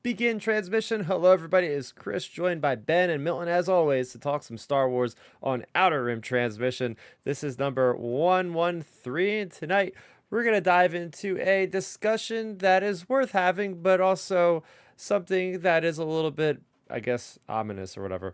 begin transmission. Hello, everybody. It's Chris, joined by Ben and Milton, as always, to talk some Star Wars on Outer Rim Transmission. This is number 113, and tonight we're going to dive into a discussion that is worth having, but also something that is a little bit, I guess, ominous or whatever.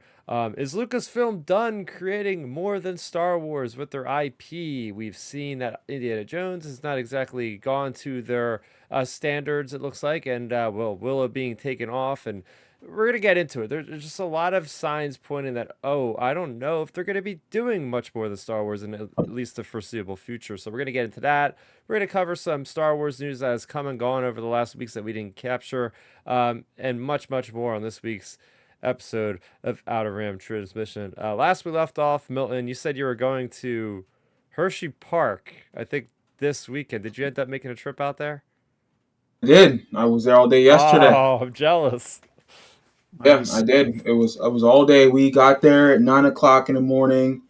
Is Lucasfilm done creating more than Star Wars with their IP? We've seen that Indiana Jones has not exactly gone to their standards, it looks like, and Willow being taken off, and we're gonna get into it. There's just a lot of signs pointing that, oh, I don't know if they're gonna be doing much more than Star Wars in at least the foreseeable future. So we're gonna get into that. We're gonna cover some Star Wars news that has come and gone over the last weeks that we didn't capture, and much more on this week's episode of Outer Rim Transmission. Last we left off, Milton, you said you were going to Hershey Park, I think this weekend. Did you end up making a trip out there? I did. I was there all day yesterday. Oh, I'm jealous. Yeah, I did. It was all day. We got there at 9 o'clock in the morning.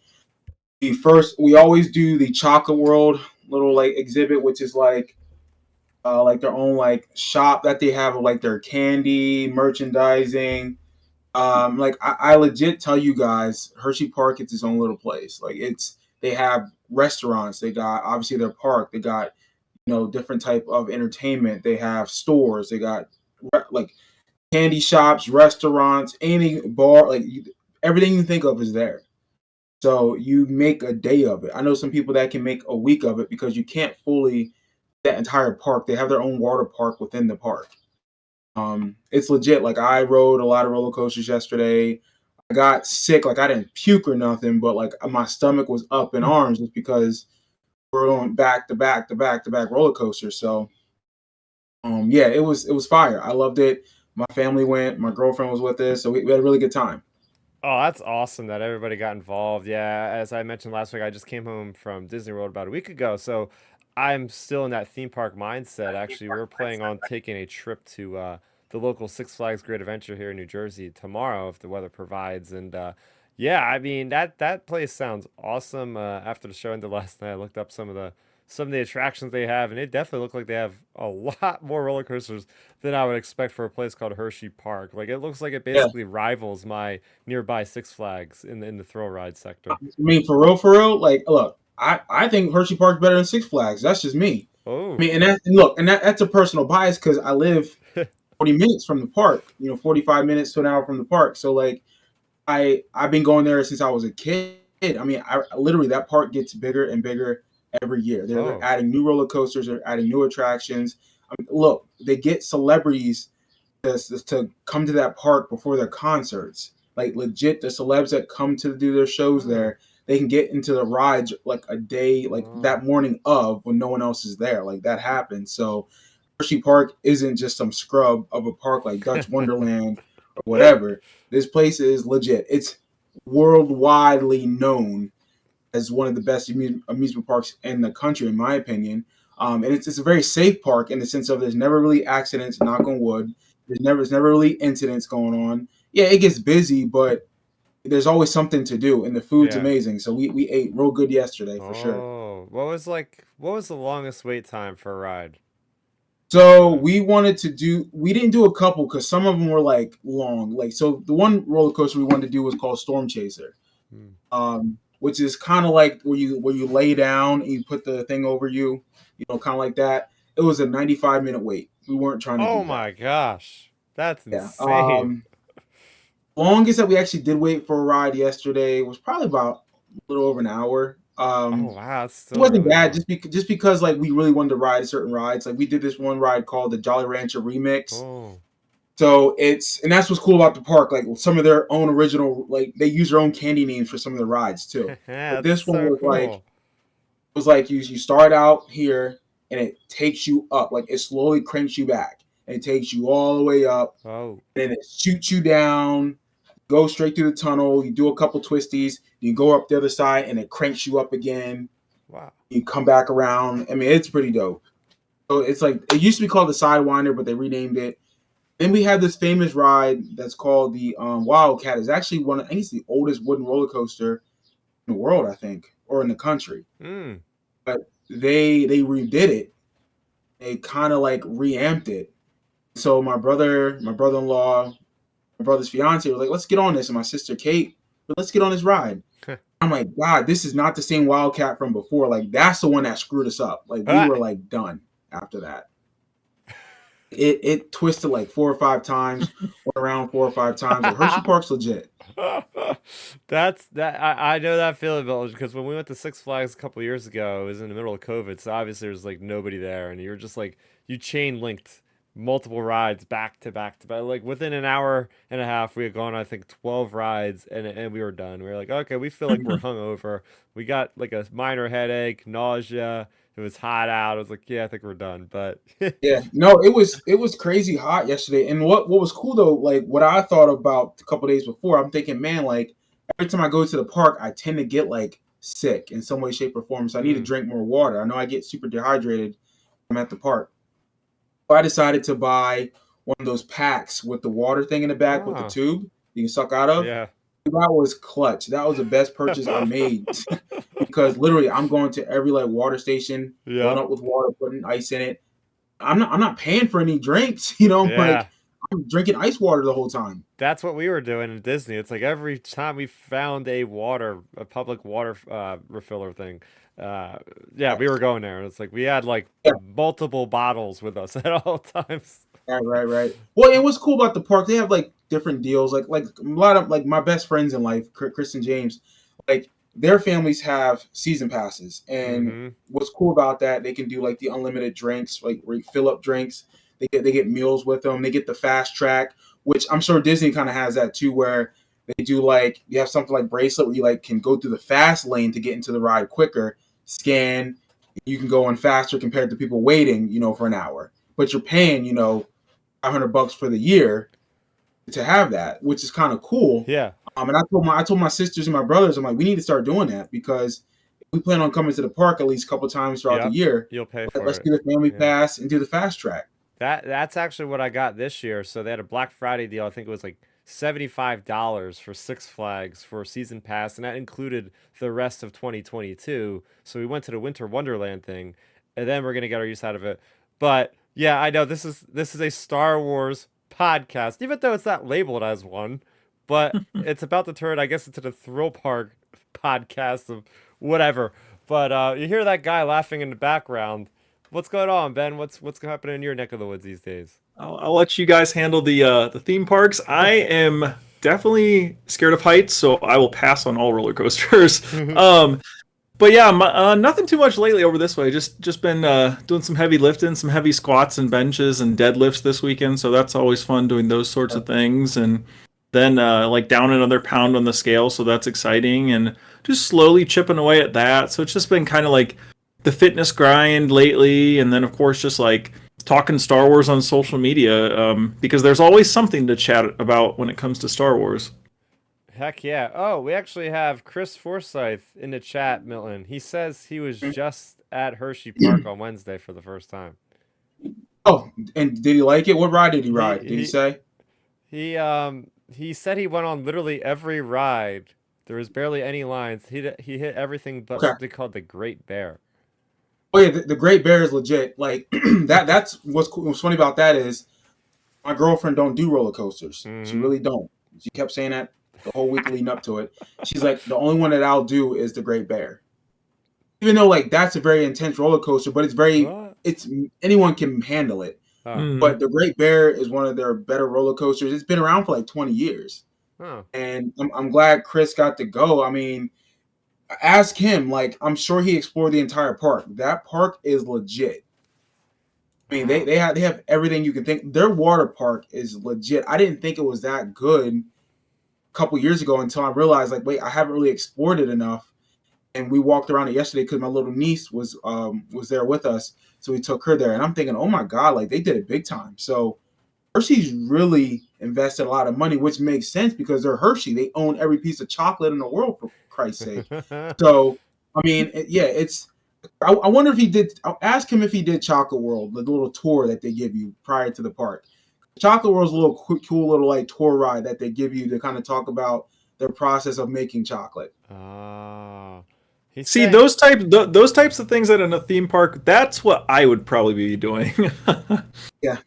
We always do the Chocolate World little like exhibit, which is like their own like shop that they have of like their candy merchandising. Like I legit tell you guys, Hershey Park it's its own little place. Like they have restaurants. They got obviously their park. They got different type of entertainment. They have stores. They got like candy shops, restaurants, any bar, like everything you think of is there. So you make a day of it. I know some people that can make a week of it because you can't fully that entire park. They have their own water park within the park. It's legit. Like I rode a lot of roller coasters yesterday. I got sick. Like I didn't puke or nothing, but like my stomach was up in arms just because we're on back to back to back to back roller coasters. So yeah, it was fire. I loved it. My family went. My girlfriend was with us, so we had a really good time. Oh, that's awesome that everybody got involved. Yeah, as I mentioned last week, I just came home from Disney World about a week ago, so I'm still in that theme park mindset. Actually, we're planning on taking a trip to the local Six Flags Great Adventure here in New Jersey tomorrow if the weather provides. And yeah, I mean that place sounds awesome. After the show ended last night, I looked up some of the attractions they have, and it definitely looked like they have a lot more roller coasters than I would expect for a place called Hershey Park. Like it looks like it Yeah, basically rivals my nearby Six Flags in the thrill ride I sector. mean for real. Like, look, I think Hershey Park's better than Six Flags. That's just me. I Oh, mean, and that's a personal bias because I live 40 minutes from the park. 45 minutes to an hour from the park. So like, I've been going there since I was a kid. I mean, I literally that park gets bigger and bigger every year. They're oh, adding new roller coasters. They're adding new attractions. I mean, look, they get celebrities to come to that park before their concerts. Like legit, the celebs that come to do their shows oh, there, they can get into the rides like a day, like oh. that morning of when no one else is there. Like that happens. So Hershey Park isn't just some scrub of a park like Dutch Wonderland or whatever. This place is legit. It's worldwidely known as one of the best amusement parks in the country, in my opinion. And it's a very safe park in the sense of there's never really accidents, knock on wood. There's never really incidents going on. Yeah, it gets busy, but there's always something to do, and the food's Yeah. amazing. So we ate real good yesterday for sure. Oh, what was the longest wait time for a ride? So Uh, we didn't do a couple because some of them were like long. Like so, the one roller coaster we wanted to do was called Storm Chaser, hmm. which is kind of like where you lay down and you put the thing over you, kind of like that. It was a 95-minute wait. We weren't trying to Oh do that. my gosh, that's Yeah. insane. Longest that we actually did wait for a ride yesterday was probably about a little over an hour. Oh wow, that's It still wasn't really bad long. just because like we really wanted to ride certain rides. Like we did this one ride called the Jolly Rancher Remix. Oh, So and that's what's cool about the park. Like some of their own original, like they use their own candy names for some of the rides too. But that's this one so cool. was like you start out here and it takes you up, like it slowly cranks you back and it takes you all the way up, Oh, and then it shoots you down, go straight through the tunnel. You do a couple twisties, you go up the other side, and it cranks you up again. wow. You come back around. I mean, it's pretty dope. So it's like it used to be called the Sidewinder, but they renamed it. Then we have this famous ride that's called the Wildcat. It's actually I think it's the oldest wooden roller coaster in the world, I think, or in the country. Mm. But they redid it. They kind of like reamped it, So my brother-in-law, my brother's fiance was like, let's get on this. And my sister Kate, let's get on this ride. I'm like, God, this is not the same Wildcat from before. Like, that's the one that screwed us up. Like, we were like done after that. It twisted like 4 or 5 times, went around 4 or 5 times. Like, Hershey Park's legit. That's that. I know that feeling, because when we went to Six Flags a couple years ago, it was in the middle of COVID, so obviously there's like nobody there, and you're just like you chain linked multiple rides back to back to back. Like within an hour and a half, we had gone I think 12 rides, and we were done. We were like, okay, we feel like we're hungover. We got like a minor headache, nausea. It was hot out. I was like, yeah, I think we're done. But Yeah, no, it was crazy hot yesterday. And what was cool though, like what I thought about a couple days before, I'm thinking, man, like every time I go to the park, I tend to get like sick in some way, shape, or form. So I need to drink more water. I know I get super dehydrated when I'm at the park. So I decided to buy one of those packs with the water thing in the back with the tube you can suck out of. yeah. That was clutch. That was the best purchase I made because literally I'm going to every like water station, filling Yep. up with water, putting ice in it. I'm not paying for any drinks, you know, Yeah. like I'm drinking ice water the whole time. That's what we were doing in Disney. It's like every time we found a public water refiller thing, uh, yeah, we were going there. And it's like we had like Yeah, multiple bottles with us at all times. right. Well, and what's cool about the park, they have like different deals. Like a lot of like my best friends in life, Chris and James, like their families have season passes. And Mm-hmm. what's cool about that, they can do like the unlimited drinks, like refill up drinks. They get meals with them. They get the fast track, which I'm sure Disney kind of has that too, where they do like you have something like bracelet where you like can go through the fast lane to get into the ride quicker, scan, you can go in faster compared to people waiting, for an hour. But you're paying, $500 for the year to have that, which is kind of cool. Yeah. And I told my sisters and my brothers, I'm like, we need to start doing that because if we plan on coming to the park at least a couple times throughout the Yep. year, You'll pay for let's it. do the family Yeah. pass and do the fast track. That's actually what I got this year. So they had a Black Friday deal. I think it was like $75 for Six Flags for a season pass, and that included the rest of 2022. So we went to the Winter Wonderland thing, and then we're gonna get our use out of it. But yeah, I know this is a Star Wars podcast, even though it's not labeled as one, but it's about to turn, I guess, into the Thrill Park podcast of whatever. But you hear that guy laughing in the background. What's going on, Ben? What's happening in your neck of the woods these days? I'll let you guys handle the theme parks. I am definitely scared of heights, so I will pass on all roller coasters. But yeah, nothing too much lately over this way. Just been doing some heavy lifting, some heavy squats and benches and deadlifts this weekend. So that's always fun doing those sorts of things. And then like down another pound on the scale, so that's exciting. And just slowly chipping away at that. So it's just been kind of like the fitness grind lately, and then of course just like talking Star Wars on social media, because there's always something to chat about when it comes to Star Wars. Heck yeah. Oh, we actually have Chris Forsyth in the chat, Milton. He says he was just at Hershey Park on Wednesday for the first time. Oh, and did he like it? What ride did he ride? Did he he say? he said he went on literally every ride. There was barely any lines. He hit everything but Okay. something called the Great Bear. Oh yeah, the Great Bear is legit. Like that's what's cool. What's funny about that is my girlfriend don't do roller coasters. She Mm-hmm. really don't. She kept saying that the whole week leading up to it. She's like, the only one that I'll do is the Great Bear. Even though like that's a very intense roller coaster, but What? it's anyone can handle it. Oh. But the Great Bear is one of their better roller coasters. It's been around for like 20 years. Oh. And I'm glad Chris got to go. I mean, ask him. Like, I'm sure he explored the entire park. That park is legit. I mean, they have everything you can think. Their water park is legit. I didn't think it was that good a couple years ago until I realized, like, wait, I haven't really explored it enough. And we walked around it yesterday because my little niece was there with us, so we took her there. And I'm thinking, oh my god, like they did it big time. So Hershey's really invested a lot of money, which makes sense because they're Hershey. They own every piece of chocolate in the world, for Christ's sake. So, I mean, yeah, it's. I wonder if he did. I'll ask him if he did Chocolate World, the little tour that they give you prior to the park. Chocolate World's a little cool little like tour ride that they give you to kind of talk about their process of making chocolate. Oh. He's See, saying, those types of things at a theme park, that's what I would probably be doing. Yeah.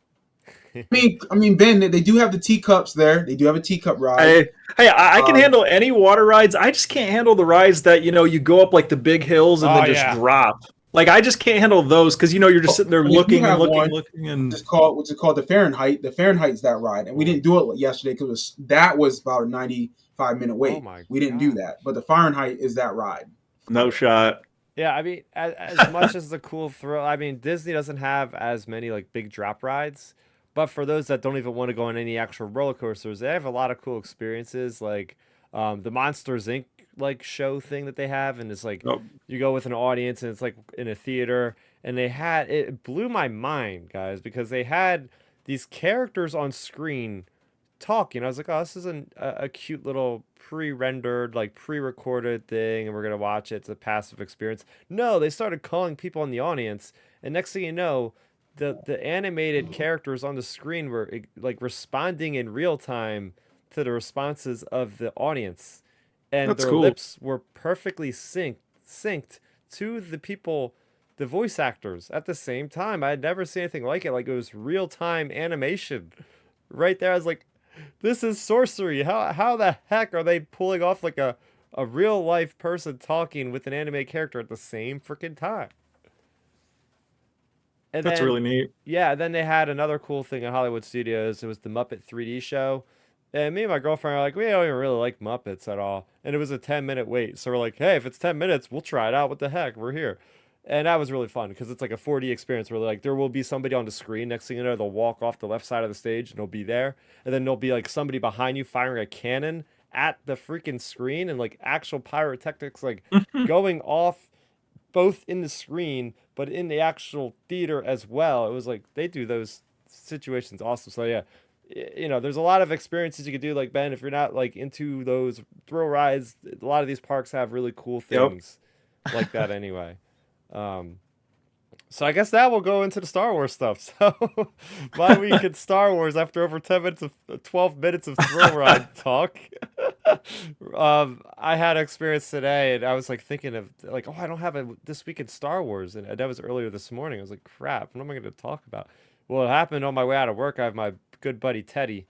I mean, Ben, they do have the teacups there. They do have a teacup ride. I can handle any water rides. I just can't handle the rides that you go up like the big hills and then just drop. Like I just can't handle those because you're just sitting there looking and looking and it's called what's it called, the Fahrenheit. The Fahrenheit's that ride, and we didn't do it yesterday because that was about a 95-minute wait. We didn't do that, but the Fahrenheit is that ride. No shot. Yeah, I mean, as much as the cool thrill, I mean, Disney doesn't have as many like big drop rides, but for those that don't even want to go on any actual roller coasters, they have a lot of cool experiences, like the Monsters Inc. like show thing that they have, and it's like you go with an audience, and it's like in a theater, and it blew my mind, guys, because they had these characters on screen talking. I was like, oh, this is a cute little pre-rendered, like pre-recorded thing, and we're gonna watch it. It's a passive experience. No, they started calling people in the audience, and next thing you know, the animated characters on the screen were like responding in real time to the responses of the audience, and That's their cool. lips were perfectly synced to the people, the voice actors at the same time. I had never seen anything like it. Like it was real time animation right there. I was like, this is sorcery. How the heck are they pulling off like a real life person talking with an anime character at the same freaking time? And That's really neat. Yeah, then they had another cool thing in Hollywood Studios. It was the Muppet 3D show. And me and my girlfriend are like, we don't even really like Muppets at all. And it was a 10-minute wait. So we're like, hey, if it's 10 minutes, we'll try it out. What the heck? We're here. And that was really fun because it's like a 4D experience where like there will be somebody on the screen. Next thing you know, they'll walk off the left side of the stage and they'll be there. And then there'll be like somebody behind you firing a cannon at the freaking screen, and like actual pyrotechnics like going off both in the screen but in the actual theater as well. It was like they do those situations awesome. So yeah, there's a lot of experiences you could do. Like Ben, if you're not like into those thrill rides, a lot of these parks have really cool things like that anyway. So I guess that will go into the Star Wars stuff. So my week in Star Wars after over 12 minutes of thrill ride talk. I had an experience today, and I was like thinking of like, oh, I don't have this week in Star Wars, and that was earlier this morning. I was like, crap, what am I going to talk about? Well, it happened on my way out of work. I have my good buddy Teddy.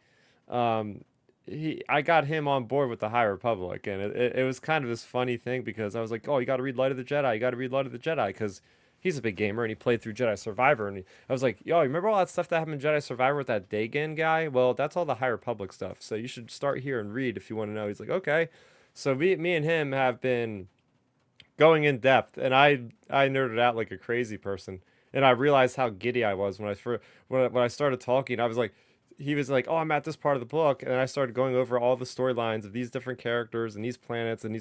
I got him on board with the High Republic, and it was kind of this funny thing because I was like, oh, you got to read Light of the Jedi. You got to read Light of the Jedi because he's a big gamer and he played through Jedi Survivor. And I was like, yo, remember all that stuff that happened in Jedi Survivor with that Dagan guy? Well, that's all the High Republic stuff. So you should start here and read if you want to know. He's like, okay. So me and him have been going in depth, and I nerded out like a crazy person. And I realized how giddy I was when I started talking. I was like, he was like, oh, I'm at this part of the book, and I started going over all the storylines of these different characters and these planets and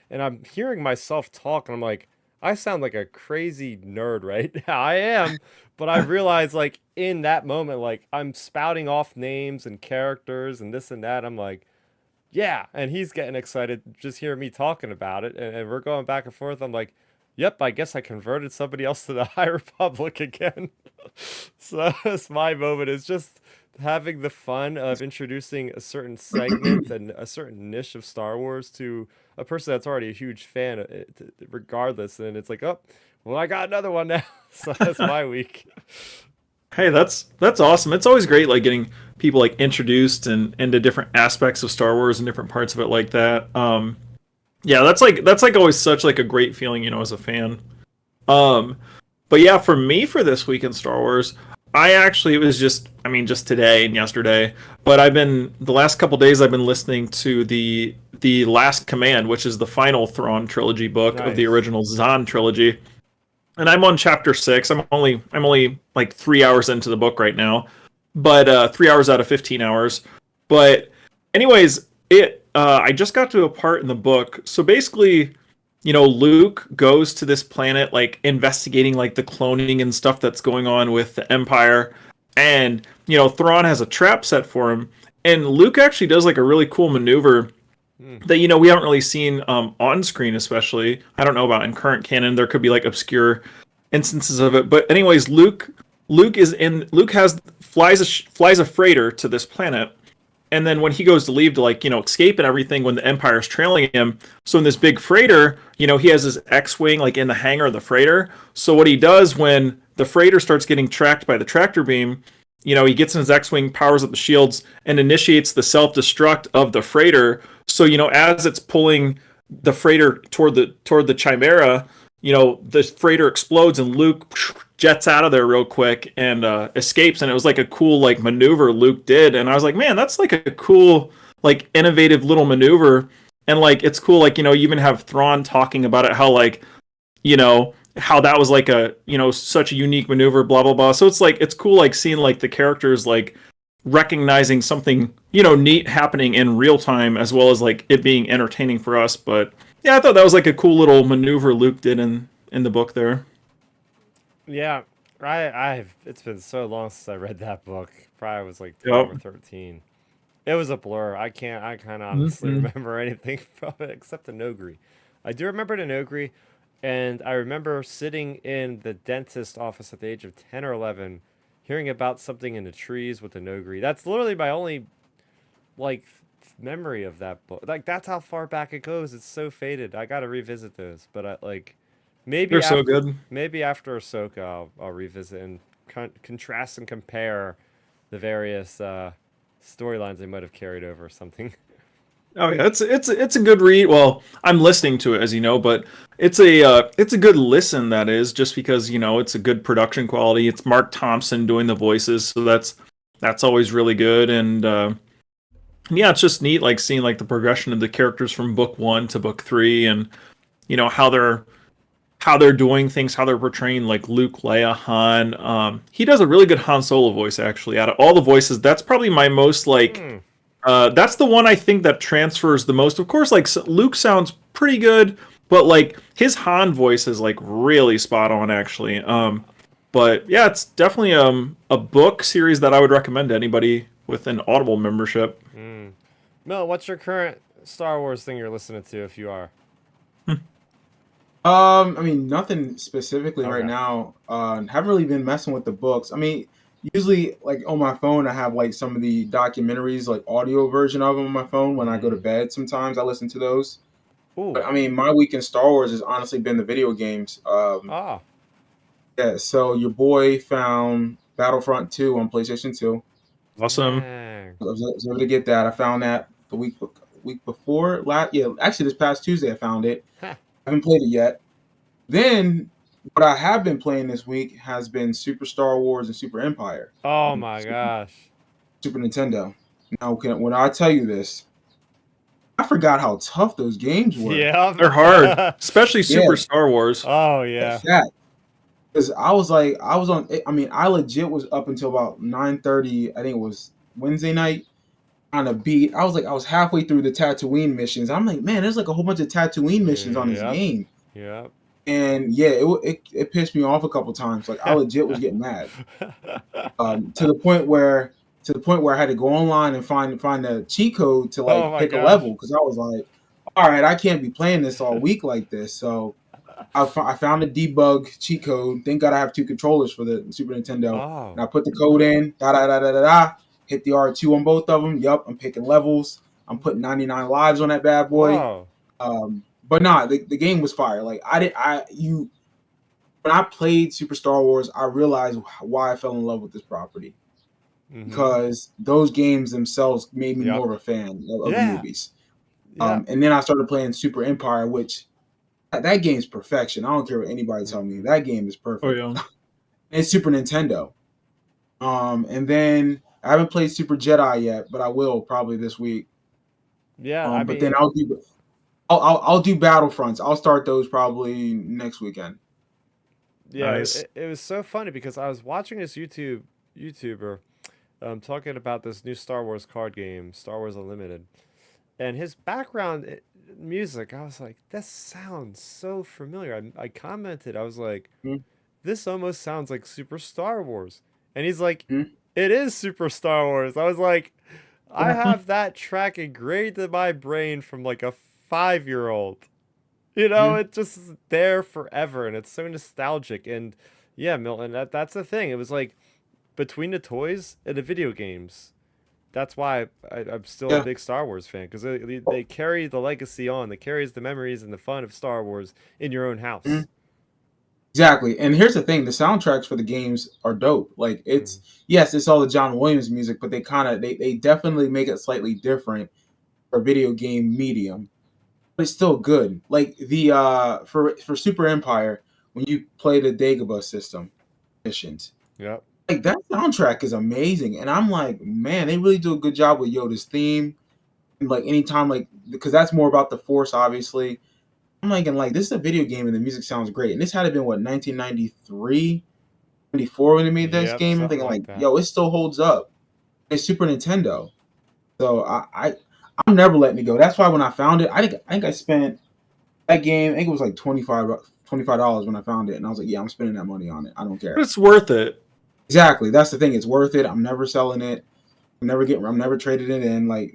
and I'm hearing myself talk, and I'm like, I sound like a crazy nerd right now. I am, but I realized like in that moment, like I'm spouting off names and characters and this and that. I'm like, yeah, and he's getting excited just hearing me talking about it, and we're going back and forth. I'm like, yep, I guess I converted somebody else to the High Republic again. So that's my moment. Is just having the fun of introducing a certain segment and a certain niche of Star Wars to a person that's already a huge fan, regardless. And it's like, oh, well, I got another one now. So that's my week. Hey, that's awesome. It's always great, like getting people like introduced and into different aspects of Star Wars and different parts of it like that. Yeah, that's like always such like a great feeling, as a fan. But yeah, for me for this week in Star Wars, it was just today and yesterday, but the last couple days I've been listening to the Last Command, which is the final Thrawn trilogy book of the original Zahn trilogy. And I'm on chapter 6. I'm only like 3 hours into the book right now, but 3 hours out of 15 hours. But anyways, I just got to a part in the book. So basically, Luke goes to this planet, like investigating like the cloning and stuff that's going on with the Empire, and Thrawn has a trap set for him, and Luke actually does like a really cool maneuver that we haven't really seen on screen, especially. I don't know about in current canon. There could be like obscure instances of it, but anyways, Luke flies a freighter to this planet. And then when he goes to leave to escape and everything, when the Empire's trailing him, so in this big freighter, he has his X-wing like in the hangar of the freighter. So what he does when the freighter starts getting tracked by the tractor beam, he gets in his X-wing, powers up the shields, and initiates the self-destruct of the freighter. So as it's pulling the freighter toward the Chimera, the freighter explodes and Luke jets out of there real quick and escapes. And it was like a cool like maneuver Luke did, and I was like, man, that's like a cool like innovative little maneuver. And like it's cool, like you even have Thrawn talking about it, how like how that was like a such a unique maneuver, blah blah blah. So it's like it's cool like seeing like the characters like recognizing something neat happening in real time, as well as like it being entertaining for us. But yeah, I thought that was like a cool little maneuver Luke did in the book there. Yeah, I've it's been so long since I read that book. Probably was like 12 or 13. It was a blur. I can't honestly remember anything from it except the Nogri. I do remember the Nogri, and I remember sitting in the dentist office at the age of 10 or 11, hearing about something in the trees with the Nogri. That's literally my only like memory of that book. Like that's how far back it goes. It's so faded. I gotta revisit those. But I like maybe They're after, so good. maybe after Ahsoka, I'll revisit and contrast and compare the various storylines they might have carried over or something. Oh yeah, it's a good read. Well, I'm listening to it, as you know, but it's a good listen. That is just because it's a good production quality. It's Mark Thompson doing the voices, so that's always really good. And yeah, it's just neat, like seeing like the progression of the characters from book 1 to book 3, and how they're doing things, how they're portraying like Luke, Leia, Han. He does a really good Han Solo voice, actually. Out of all the voices, that's probably my most like. That's the one I think that transfers the most. Of course, like Luke sounds pretty good, but like his Han voice is like really spot on, actually. But yeah, it's definitely a book series that I would recommend to anybody with an Audible membership. Mel, what's your current Star Wars thing you're listening to, if you are? I mean, nothing specifically Okay. right now. Haven't really been messing with the books. I mean, usually like on my phone, I have like some of the documentaries, like audio version of them on my phone when I go to bed. Sometimes I listen to those. Ooh. But I mean, my week in Star Wars has honestly been the video games. Ah. Yeah. So your boy found Battlefront 2 on PlayStation 2. Awesome. Dang. I was able to get that. I found that the week before. Actually, this past Tuesday I found it. Huh. I haven't played it yet. Then what I have been playing this week has been Super Star Wars and Super Empire. Oh my gosh. Super Nintendo. Now, when I tell you this, I forgot how tough those games were. Yeah. They're hard, especially Super Yeah. Star Wars. Oh yeah. Because I was on. I mean, I legit was up until about 9:30. I think it was Wednesday night. On a beat, I was halfway through the Tatooine missions. I'm like, man, there's like a whole bunch of Tatooine missions on this game. Yeah. And yeah, it pissed me off a couple times. Like I legit was getting mad. To the point where I had to go online and find the cheat code to like pick a level, because I was like, all right, I can't be playing this all week like this. So I found a debug cheat code. Thank God I have 2 controllers for the Super Nintendo. Oh. And I put the code in, hit the R2 on both of them. Yup, I'm picking levels. I'm putting 99 lives on that bad boy. Wow. But nah, the game was fire. Like when I played Super Star Wars, I realized why I fell in love with this property. Because those games themselves made me more of a fan of the movies. And then I started playing Super Empire, which that game's perfection. I don't care what anybody tell me. That game is perfect. Oh yeah. It's Super Nintendo. And then I haven't played Super Jedi yet, but I will probably this week. Yeah. But then I'll do Battlefronts. I'll start those probably next weekend. Yeah, Nice. it was so funny because I was watching this YouTuber talking about this new Star Wars card game, Star Wars Unlimited, and his background music. I was like, this sounds so familiar. I commented, I was like, this almost sounds like Super Star Wars, and he's like, it is Super Star Wars. I was like, I have that track engraved in my brain from like a 5-year-old. It's just there forever, and it's so nostalgic. And yeah, Milton, that's the thing. It was like between the toys and the video games. That's why I'm still a big Star Wars fan, because they carry the legacy on. They carries the memories and the fun of Star Wars in your own house. Exactly. And here's the thing: the soundtracks for the games are dope. Like Mhm. yes, it's all the John Williams music, but they definitely make it slightly different for video game medium. But it's still good. Like the for Super Empire, when you play the Dagobah system missions, Yep. like that soundtrack is amazing. And I'm like, man, they really do a good job with Yoda's theme. And like anytime, like because that's more about the Force, obviously. I'm like, and like this is a video game, and the music sounds great. And this had to been what 1993, 94 when they made this Yep. game. I'm Something thinking like like, that. yo, it still holds up. It's Super Nintendo, so I'm never letting it go. That's why when I found it, I think I spent that game. I think it was like $25 when I found it, and I was like, yeah, I'm spending that money on it. I don't But care. it's worth it. Exactly. That's the thing. It's worth it. I'm never selling it. I'm never trading it in. Like,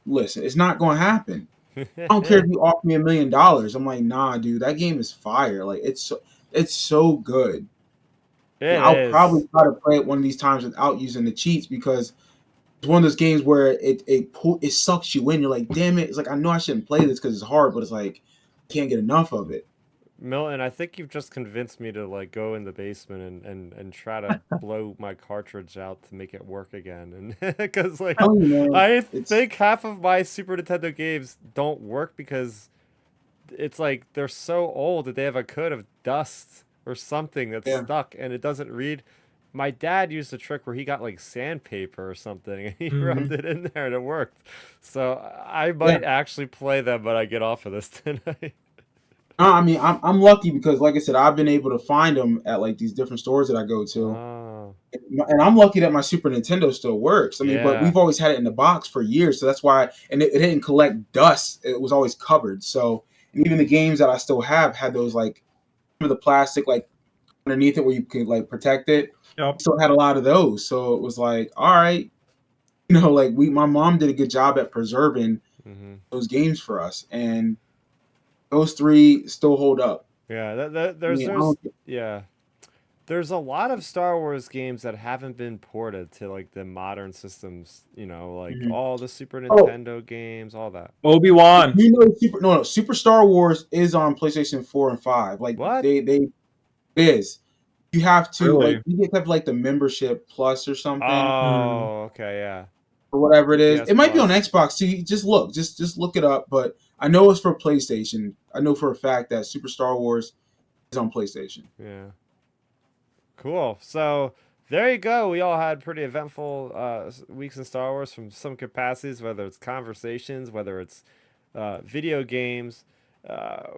listen, it's not going to happen. I don't care if you offer me $1,000,000. I'm like, nah, dude, that game is fire. Like, it's so good. And It I'll probably is. try to play it one of these times without using the cheats because it's one of those games where it sucks you in. You're like, damn it. It's like I know I shouldn't play this because it's hard, but it's like I can't get enough of it. Milton, I think you've just convinced me to like go in the basement and try to blow my cartridge out to make it work again. And because like I'm telling you, man, I it's think half of my Super Nintendo games don't work because it's like they're so old that they have a coat of dust or something that's yeah, stuck and it doesn't read. My dad used a trick where he got like sandpaper or something and he rubbed Mhm. it in there and it worked. So I yeah. might actually play them when I get off of this tonight. I mean, I'm lucky because, like I said, I've been able to find them at like these different stores that I go to, Oh, and I'm lucky that my Super Nintendo still works. I mean, but yeah. we've always had it in the box for years, so that's why. And it didn't collect dust; it was always covered. So, and even the games that I still have had those like some of the plastic like underneath it where you could like protect it. Yep. Still had a lot of those, so it was like, all right, like my mom did a good job at preserving Hmm. those games for us, and those three still hold up. Yeah, I mean, I don't. yeah. There's a lot of Star Wars games that haven't been ported to like the modern systems, like Mhm. all the Super Oh, Nintendo games, all that. Obi-Wan. Super Star Wars is on PlayStation 4 and 5. Like What? they is. You have to like Really? you get to have like the membership plus or something Mm. Oh, okay, yeah. or whatever it is. PS It might be on Plus. Xbox. See, just look it up. But I know it's for PlayStation. I know for a fact that Super Star Wars is on PlayStation. Yeah. Cool. So there you go. We all had pretty eventful weeks in Star Wars from some capacities, whether it's conversations, whether it's video games,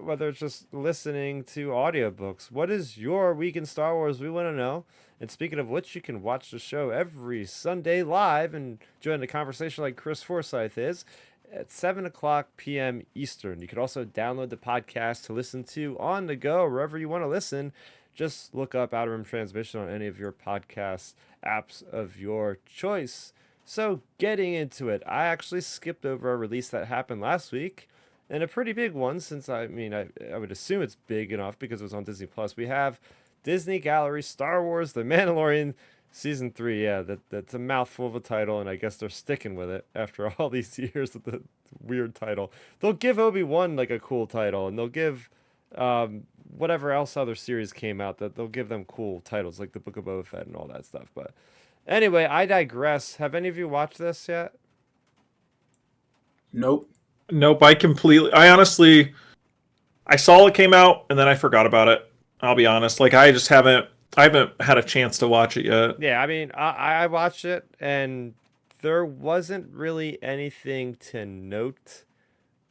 whether it's just listening to audiobooks. What is your week in Star Wars? We want to know. And speaking of which, you can watch the show every Sunday live and join the conversation like Chris Forsyth is at 7 o'clock p.m. Eastern. You can also download the podcast to listen to on the go, wherever you want to listen. Just look up Outer Rim Transmission on any of your podcast apps of your choice. So, getting into it, I actually skipped over a release that happened last week, and a pretty big one since I would assume it's big enough because it was on Disney Plus. We have Disney Gallery Star Wars The Mandalorian Season 3. Yeah, that's a mouthful of a title, and I guess they're sticking with it after all these years of the weird title. They'll give Obi-Wan like a cool title, and they'll give whatever else other series came out that they'll give them cool titles like the Book of Boba Fett and all that stuff. But anyway, I digress. Have any of you watched this yet? Nope. Nope. I honestly, I saw it came out and then I forgot about it. I'll be honest. Like I haven't had a chance to watch it yet. Yeah, I mean, I watched it and there wasn't really anything to note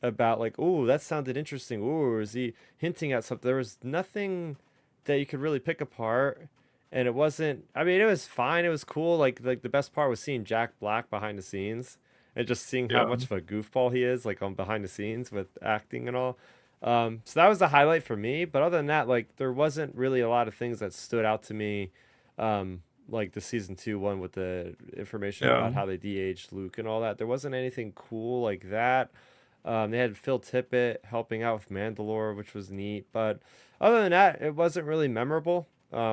about like, oh, that sounded interesting. Ooh, is he hinting at something? There was nothing that you could really pick apart. And it wasn't, I mean, it was fine. It was cool. Like the best part was seeing Jack Black behind the scenes and just seeing how Yeah. much of a goofball he is, like on behind the scenes with acting and all. So that was the highlight for me. But other than that, like there wasn't really a lot of things that stood out to me. Like the season 2 one with the information Yeah. about how they de-aged Luke and all that. There wasn't anything cool like that. They had Phil Tippett helping out with Mandalore, which was neat. But other than that, it wasn't really memorable,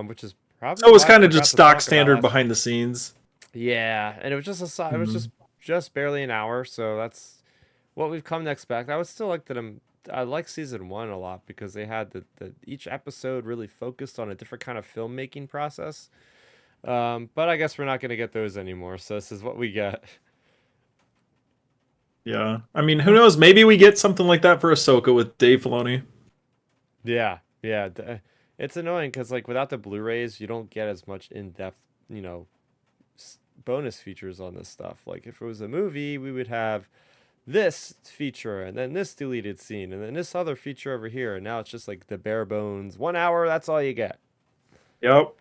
which is So it probably was why I kind of forgot just to stock talk about standard last week. behind the scenes. Yeah, and it was it was Mhm. just barely an hour, so that's what we've come to expect. I would still like them I like season 1 a lot because they had the each episode really focused on a different kind of filmmaking process. But I guess we're not going to get those anymore. So this is what we get. Yeah. I mean, who knows? Maybe we get something like that for Ahsoka with Dave Filoni. Yeah, yeah. It's annoying because like without the Blu-rays, you don't get as much in-depth, bonus features on this stuff. Like if it was a movie, we would have this feature and then this deleted scene and then this other feature over here. And now it's just like the bare bones 1 hour. That's all you get. Yep.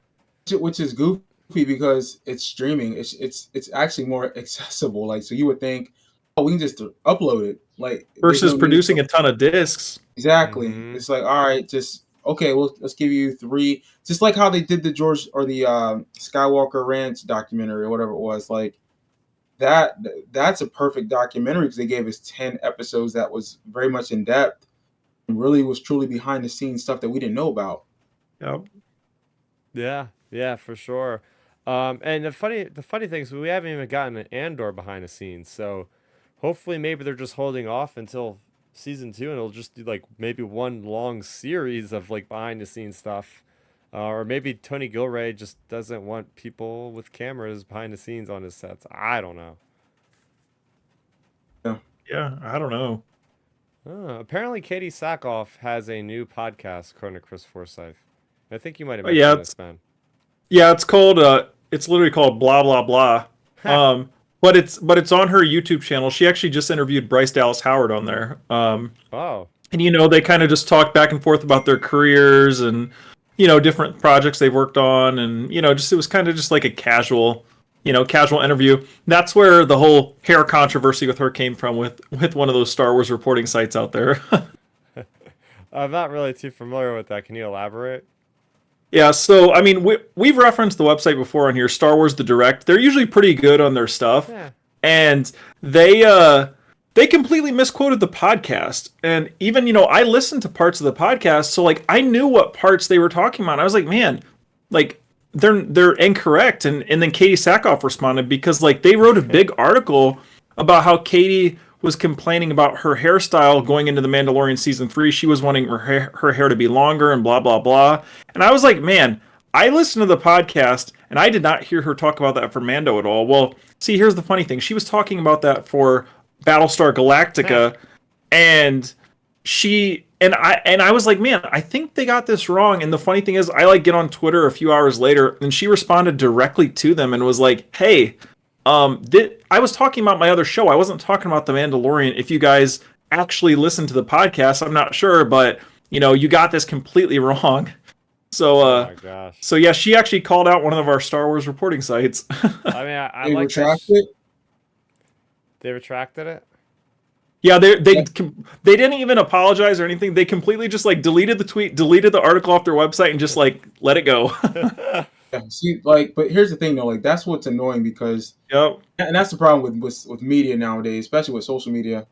Which is goofy because it's streaming. It's actually more accessible. Like, so you would think, oh, we can just upload it. Like versus producing a ton of discs. Exactly. Mhm. It's like, all right, just okay. Well, let's give you 3. Just like how they did the George or the Skywalker Ranch documentary or whatever it was. Like that. That's a perfect documentary because they gave us 10 episodes that was very much in depth and really was truly behind the scenes stuff that we didn't know about. Yep. Yeah, for sure. And the funny thing is we haven't even gotten an Andor behind the scenes. So hopefully maybe they're just holding off until season 2 and it'll just do like maybe one long series of like behind the scenes stuff. Or maybe Tony Gilroy just doesn't want people with cameras behind the scenes on his sets. I don't know. Yeah, I don't know. Apparently Katie Sackhoff has a new podcast, according to Chris Forsyth. I think you might have Oh, yeah, mentioned this, man. Yeah, it's called it's literally called blah blah blah. But it's on her YouTube channel. She actually just interviewed Bryce Dallas Howard on there. Oh. And they kind of just talked back and forth about their careers and different projects they've worked on, and just it was kind of just like a casual interview. That's where the whole hair controversy with her came from with one of those Star Wars reporting sites out there. I'm not really too familiar with that. Can you elaborate? Yeah, so I mean, we've referenced the website before on here, Star Wars The Direct. They're usually pretty good on their stuff, Yeah. and they completely misquoted the podcast. And even I listened to parts of the podcast, so like I knew what parts they were talking about. I was like, man, like they're incorrect. And then Katie Sackhoff responded because like they wrote a big article about how Katie was complaining about her hairstyle going into The Mandalorian season 3. She was wanting her hair to be longer and blah, blah, blah. And I was like, man, I listened to the podcast and I did not hear her talk about that for Mando at all. Well, see, here's the funny thing. She was talking about that for Battlestar Galactica, and I was like, man, I think they got this wrong. And the funny thing is, I like get on Twitter a few hours later and she responded directly to them and was like, hey, I was talking about my other show. I wasn't talking about The Mandalorian. If you guys actually listen to the podcast, I'm not sure, but you got this completely wrong. So, Oh my gosh. so yeah, she actually called out one of our Star Wars reporting sites. I mean, I They like retract it. They retracted it. Yeah, they didn't even apologize or anything. They completely just like deleted the tweet, deleted the article off their website, and just like let it go. Yeah, see, like, but here's the thing though, like that's what's annoying because, Yep. and that's the problem with media nowadays, especially with social media.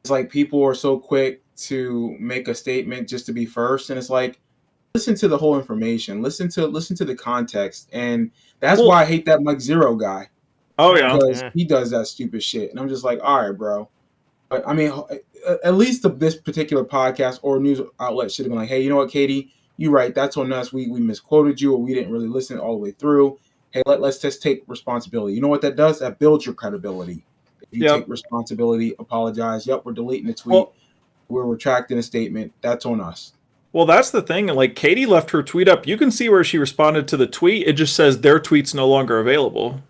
It's like people are so quick to make a statement just to be first, and it's like listen to the whole information, listen to the context, and that's why I hate that Mike Zero guy. Oh yeah. Because Yeah. he does that stupid shit, and I'm just like, all right, bro. But I mean, at least this particular podcast or news outlet should have been like, hey, you know what, Katie, you're right. That's on us. We misquoted you, or we didn't really listen all the way through. Hey, let's just take responsibility. You know what that does? That builds your credibility. If you take responsibility, apologize. Yep, we're deleting the tweet. We're retracting a statement. That's on us. Well, that's the thing. Like Katie left her tweet up. You can see where she responded to the tweet. It just says their tweet's no longer available.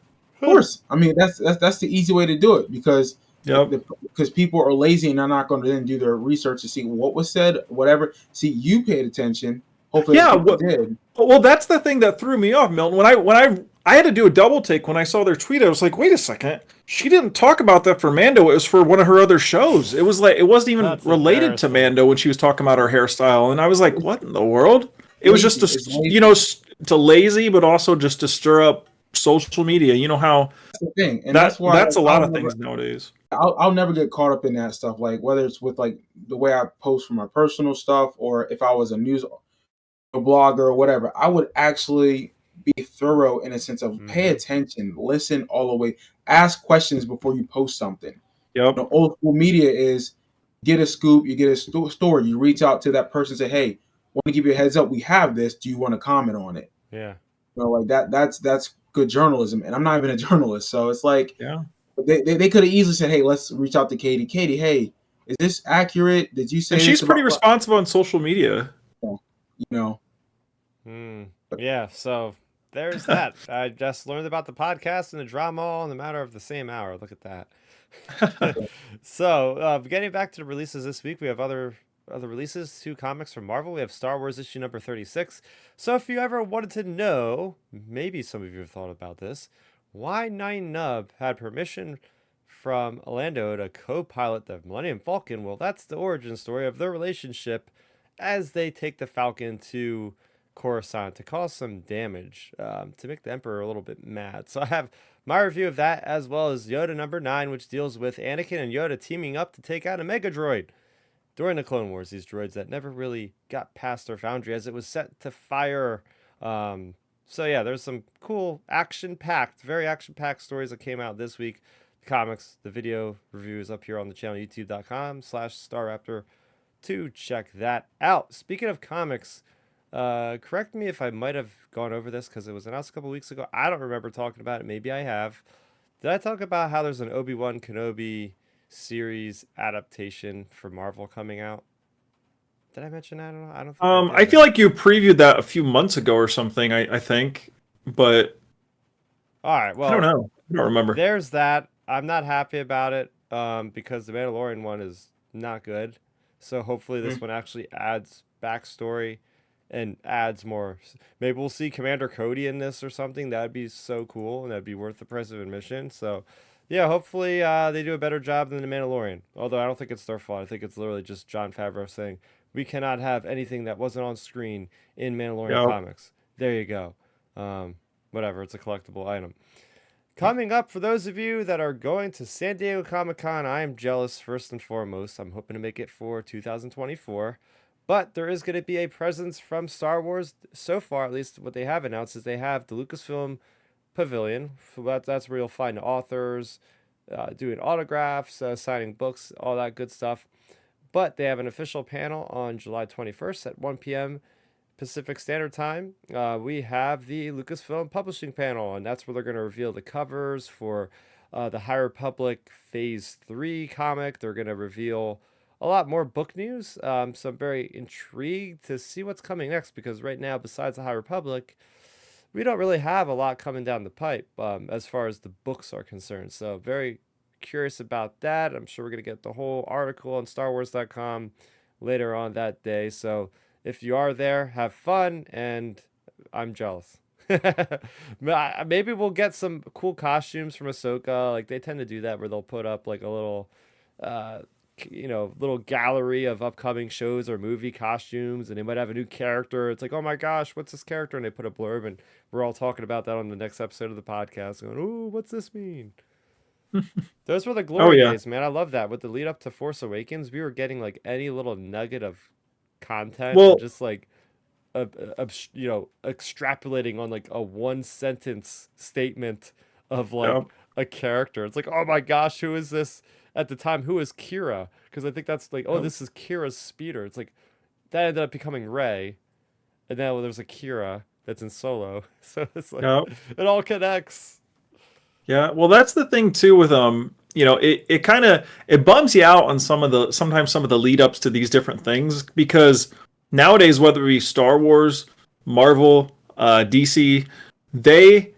Of course. I mean, that's the easy way to do it because Yep. because people are lazy and they're not going to then do their research to see what was said, whatever. See, you paid attention. Hopefully, Yeah, people did. Well, that's the thing that threw me off, Milton. When I had to do a double take when I saw their tweet. I was like, wait a second. She didn't talk about that for Mando. It was for one of her other shows. It was like it wasn't even That's related to embarrassing. Mando when she was talking about her hairstyle. And I was like, what in the world? It was just It's lazy. to lazy, but also just to stir up social media. You know how That's the thing, and that's why a lot I'll of never, things nowadays. I'll never get caught up in that stuff. Like whether it's with like the way I post for my personal stuff, or if I was a news a blogger or whatever, I would actually be thorough in a sense of pay attention, listen all the way, ask questions before you post something. Yep. Old school media is get a scoop, you get a story, you reach out to that person, and say, hey, want to give you a heads up, we have this, do you want to comment on it? Yeah. Like that's good journalism, and I'm not even a journalist, so it's like, yeah. They could have easily said, hey, let's reach out to Katie. Katie, hey, is this accurate? Did you say and she's this pretty about responsive on social media. Yeah, so there's that. I just learned about the podcast and the drama all in the matter of the same hour. Look at that. So, getting back to the releases this week, we have other releases, 2 comics from Marvel. We have Star Wars issue number 36. So if you ever wanted to know, maybe some of you have thought about this, why Nine Nub had permission from Orlando to co-pilot the Millennium Falcon, well, that's the origin story of their relationship as they take the Falcon to Coruscant to cause some damage, to make the Emperor a little bit mad. So I have my review of that, as well as Yoda number 9, which deals with Anakin and Yoda teaming up to take out a Mega Droid during the Clone Wars. These droids that never really got past their foundry as it was set to fire. So yeah, there's some cool very action-packed stories that came out this week. The comics, the video reviews up here on the channel, youtube.com/Starrapter, to check that out. Speaking of comics, correct me if I might have gone over this because it was announced a couple weeks ago. I don't remember talking about it. Maybe I have. Did I talk about how there's an Obi-Wan Kenobi series adaptation for Marvel coming out? Did I mention that? I don't think I feel like you previewed that a few months ago or something, I think, but all right, well, I don't know. I don't remember. There's that. I'm not happy about it because the Mandalorian one is not good. So hopefully this one actually adds backstory and adds more. Maybe we'll see Commander Cody in this or something. That'd be so cool, and that'd be worth the price of admission. So yeah, hopefully they do a better job than the Mandalorian. Although I don't think it's their fault. I think it's literally just Jon Favreau saying, we cannot have anything that wasn't on screen in Mandalorian comics. There you go. Whatever, it's a collectible item. Coming up, for those of you that are going to San Diego Comic-Con, I am jealous first and foremost. I'm hoping to make it for 2024. But there is going to be a presence from Star Wars. So far, at least what they have announced is they have the Lucasfilm Pavilion. That's where you'll find authors doing autographs, signing books, all that good stuff. But they have an official panel on July 21st at 1 p.m. Pacific Standard Time. We have the Lucasfilm Publishing panel, and that's where they're going to reveal the covers for the High Republic Phase 3 comic. They're going to reveal a lot more book news. So I'm very intrigued to see what's coming next, because right now, besides the High Republic, we don't really have a lot coming down the pipe as far as the books are concerned. So very curious about that. I'm sure we're going to get the whole article on StarWars.com later on that day. So if you are there, have fun, and I'm jealous. Maybe we'll get some cool costumes from Ahsoka. Like, they tend to do that where they'll put up like a little little gallery of upcoming shows or movie costumes, and they might have a new character. It's like, oh my gosh, what's this character? And they put a blurb, and we're all talking about that on the next episode of the podcast, going, ooh, what's this mean? Those were the glory days, man. I love that. With the lead up to Force Awakens, we were getting like any little nugget of content, and just like extrapolating on like a 1-sentence statement of like a character. It's like, oh my gosh, who is this? At the time, who is Kira? Because I think that's like, oh, this is Kira's speeder. It's like that ended up becoming Rey, and now there's a Kira that's in Solo. So it's like it all connects. Yeah, well, that's the thing too with it kind of bums you out on sometimes some of the lead ups to these different things, because nowadays, whether it be Star Wars, Marvel, DC, they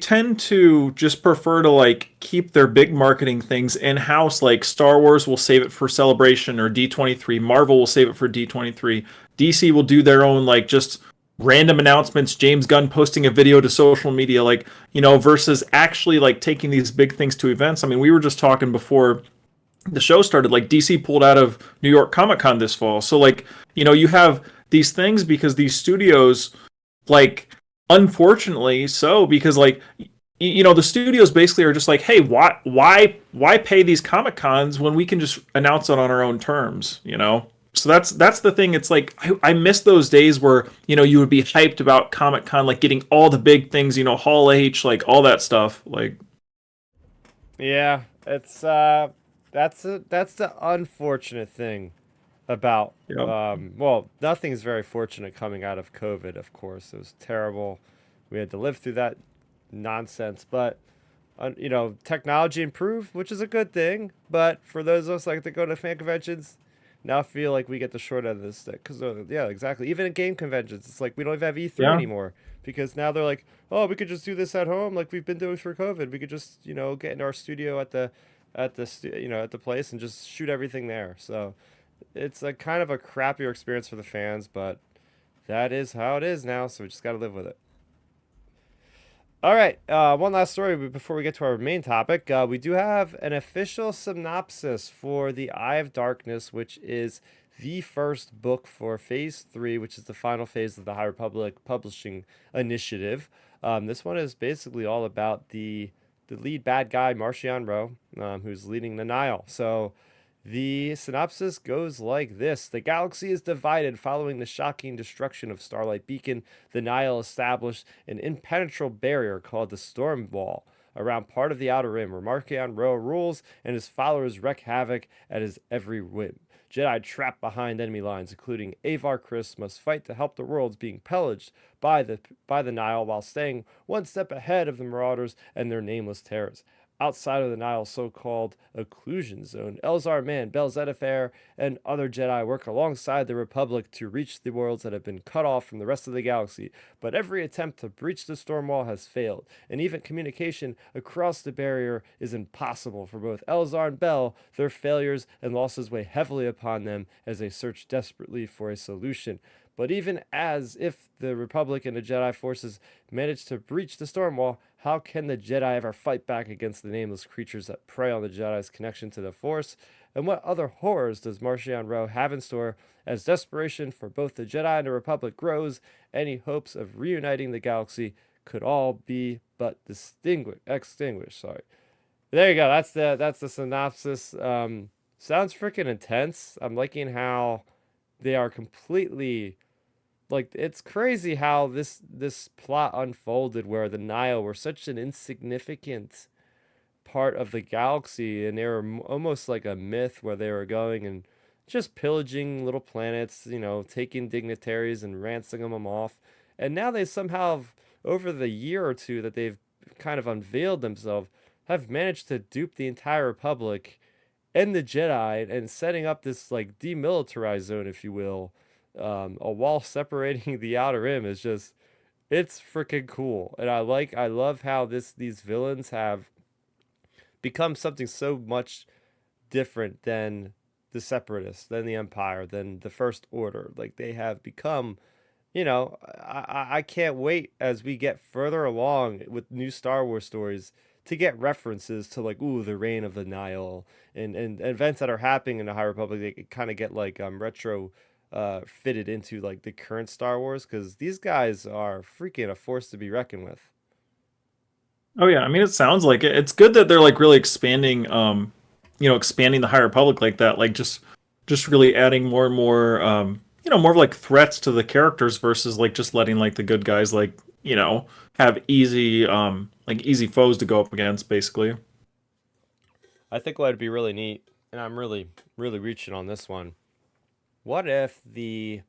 tend to just prefer to like keep their big marketing things in house. Like Star Wars will save it for Celebration or D23, Marvel will save it for D23, DC will do their own like just random announcements, James Gunn posting a video to social media, like, versus actually like taking these big things to events. I mean, we were just talking before the show started, like DC pulled out of New York Comic-Con this fall. So like, you have these things because these studios, like, unfortunately so, because like, the studios basically are just like, hey, why pay these Comic-Cons when we can just announce it on our own terms, So that's the thing. It's like I miss those days where you would be hyped about Comic-Con, like getting all the big things, Hall H, like all that stuff. Like, yeah, it's That's the unfortunate thing about Yep. well, nothing's very fortunate coming out of COVID, of course. It was terrible. We had to live through that nonsense, but you know, technology improved, which is a good thing. But for those of us like to go to fan conventions, now feel like we get the short end of the stick. Because yeah, exactly. Even at game conventions, it's like we don't even have E3 Yeah. anymore because now they're like, oh, we could just do this at home, like we've been doing for COVID. We could just get into our studio at the place and just shoot everything there. So it's a kind of a crappier experience for the fans, but that is how it is now. So we just got to live with it. All right, one last story before we get to our main topic. We do have an official synopsis for The Eye of Darkness, which is the first book for Phase 3, which is the final phase of the High Republic Publishing Initiative. This one is basically all about the lead bad guy, Marchion Ro, who's leading the Nile. So the synopsis goes like this. The galaxy is divided following the shocking destruction of Starlight Beacon. The Nile established an impenetrable barrier called the Storm Wall around part of the Outer Rim, where Marchion Ro rules and his followers wreak havoc at his every whim. Jedi trapped behind enemy lines, including Avar Kriss, must fight to help the worlds being pillaged by the Nile while staying one step ahead of the Marauders and their nameless terrors. Outside of the Nile's so-called occlusion zone, Elzar Mann, Bel Zettifar, and other Jedi work alongside the Republic to reach the worlds that have been cut off from the rest of the galaxy. But every attempt to breach the storm wall has failed, and even communication across the barrier is impossible for both Elzar and Bel. Their failures and losses weigh heavily upon them as they search desperately for a solution. But even as if the Republic and the Jedi forces manage to breach the storm wall, how can the Jedi ever fight back against the nameless creatures that prey on the Jedi's connection to the Force? And what other horrors does Marchion Ro have in store as desperation for both the Jedi and the Republic grows? Any hopes of reuniting the galaxy could all be but extinguished. Sorry. There you go. That's the synopsis. Sounds freaking intense. I'm liking how they are completely like, it's crazy how this plot unfolded, where the Nile were such an insignificant part of the galaxy, and they were almost like a myth, where they were going and just pillaging little planets, taking dignitaries and ransoming them off. And now they somehow, over the year or two that they've kind of unveiled themselves, have managed to dupe the entire Republic and the Jedi, and setting up this like demilitarized zone, if you will, a wall separating the Outer Rim is just, it's freaking cool. And I love how these villains have become something so much different than the Separatists, than the Empire, than the First Order. Like, they have become, I can't wait as we get further along with new Star Wars stories to get references to, like, ooh, the reign of the Nile, and events that are happening in the High Republic. They kind of get like retro fitted into like the current Star Wars, because these guys are freaking a force to be reckoned with. Oh yeah, I mean, it sounds like it. It's good that they're like really expanding, expanding the High Republic like that, like just really adding more and more, more of like threats to the characters versus like just letting like the good guys like have easy foes to go up against, basically. I think what would be really neat, and I'm really really reaching on this one. What if the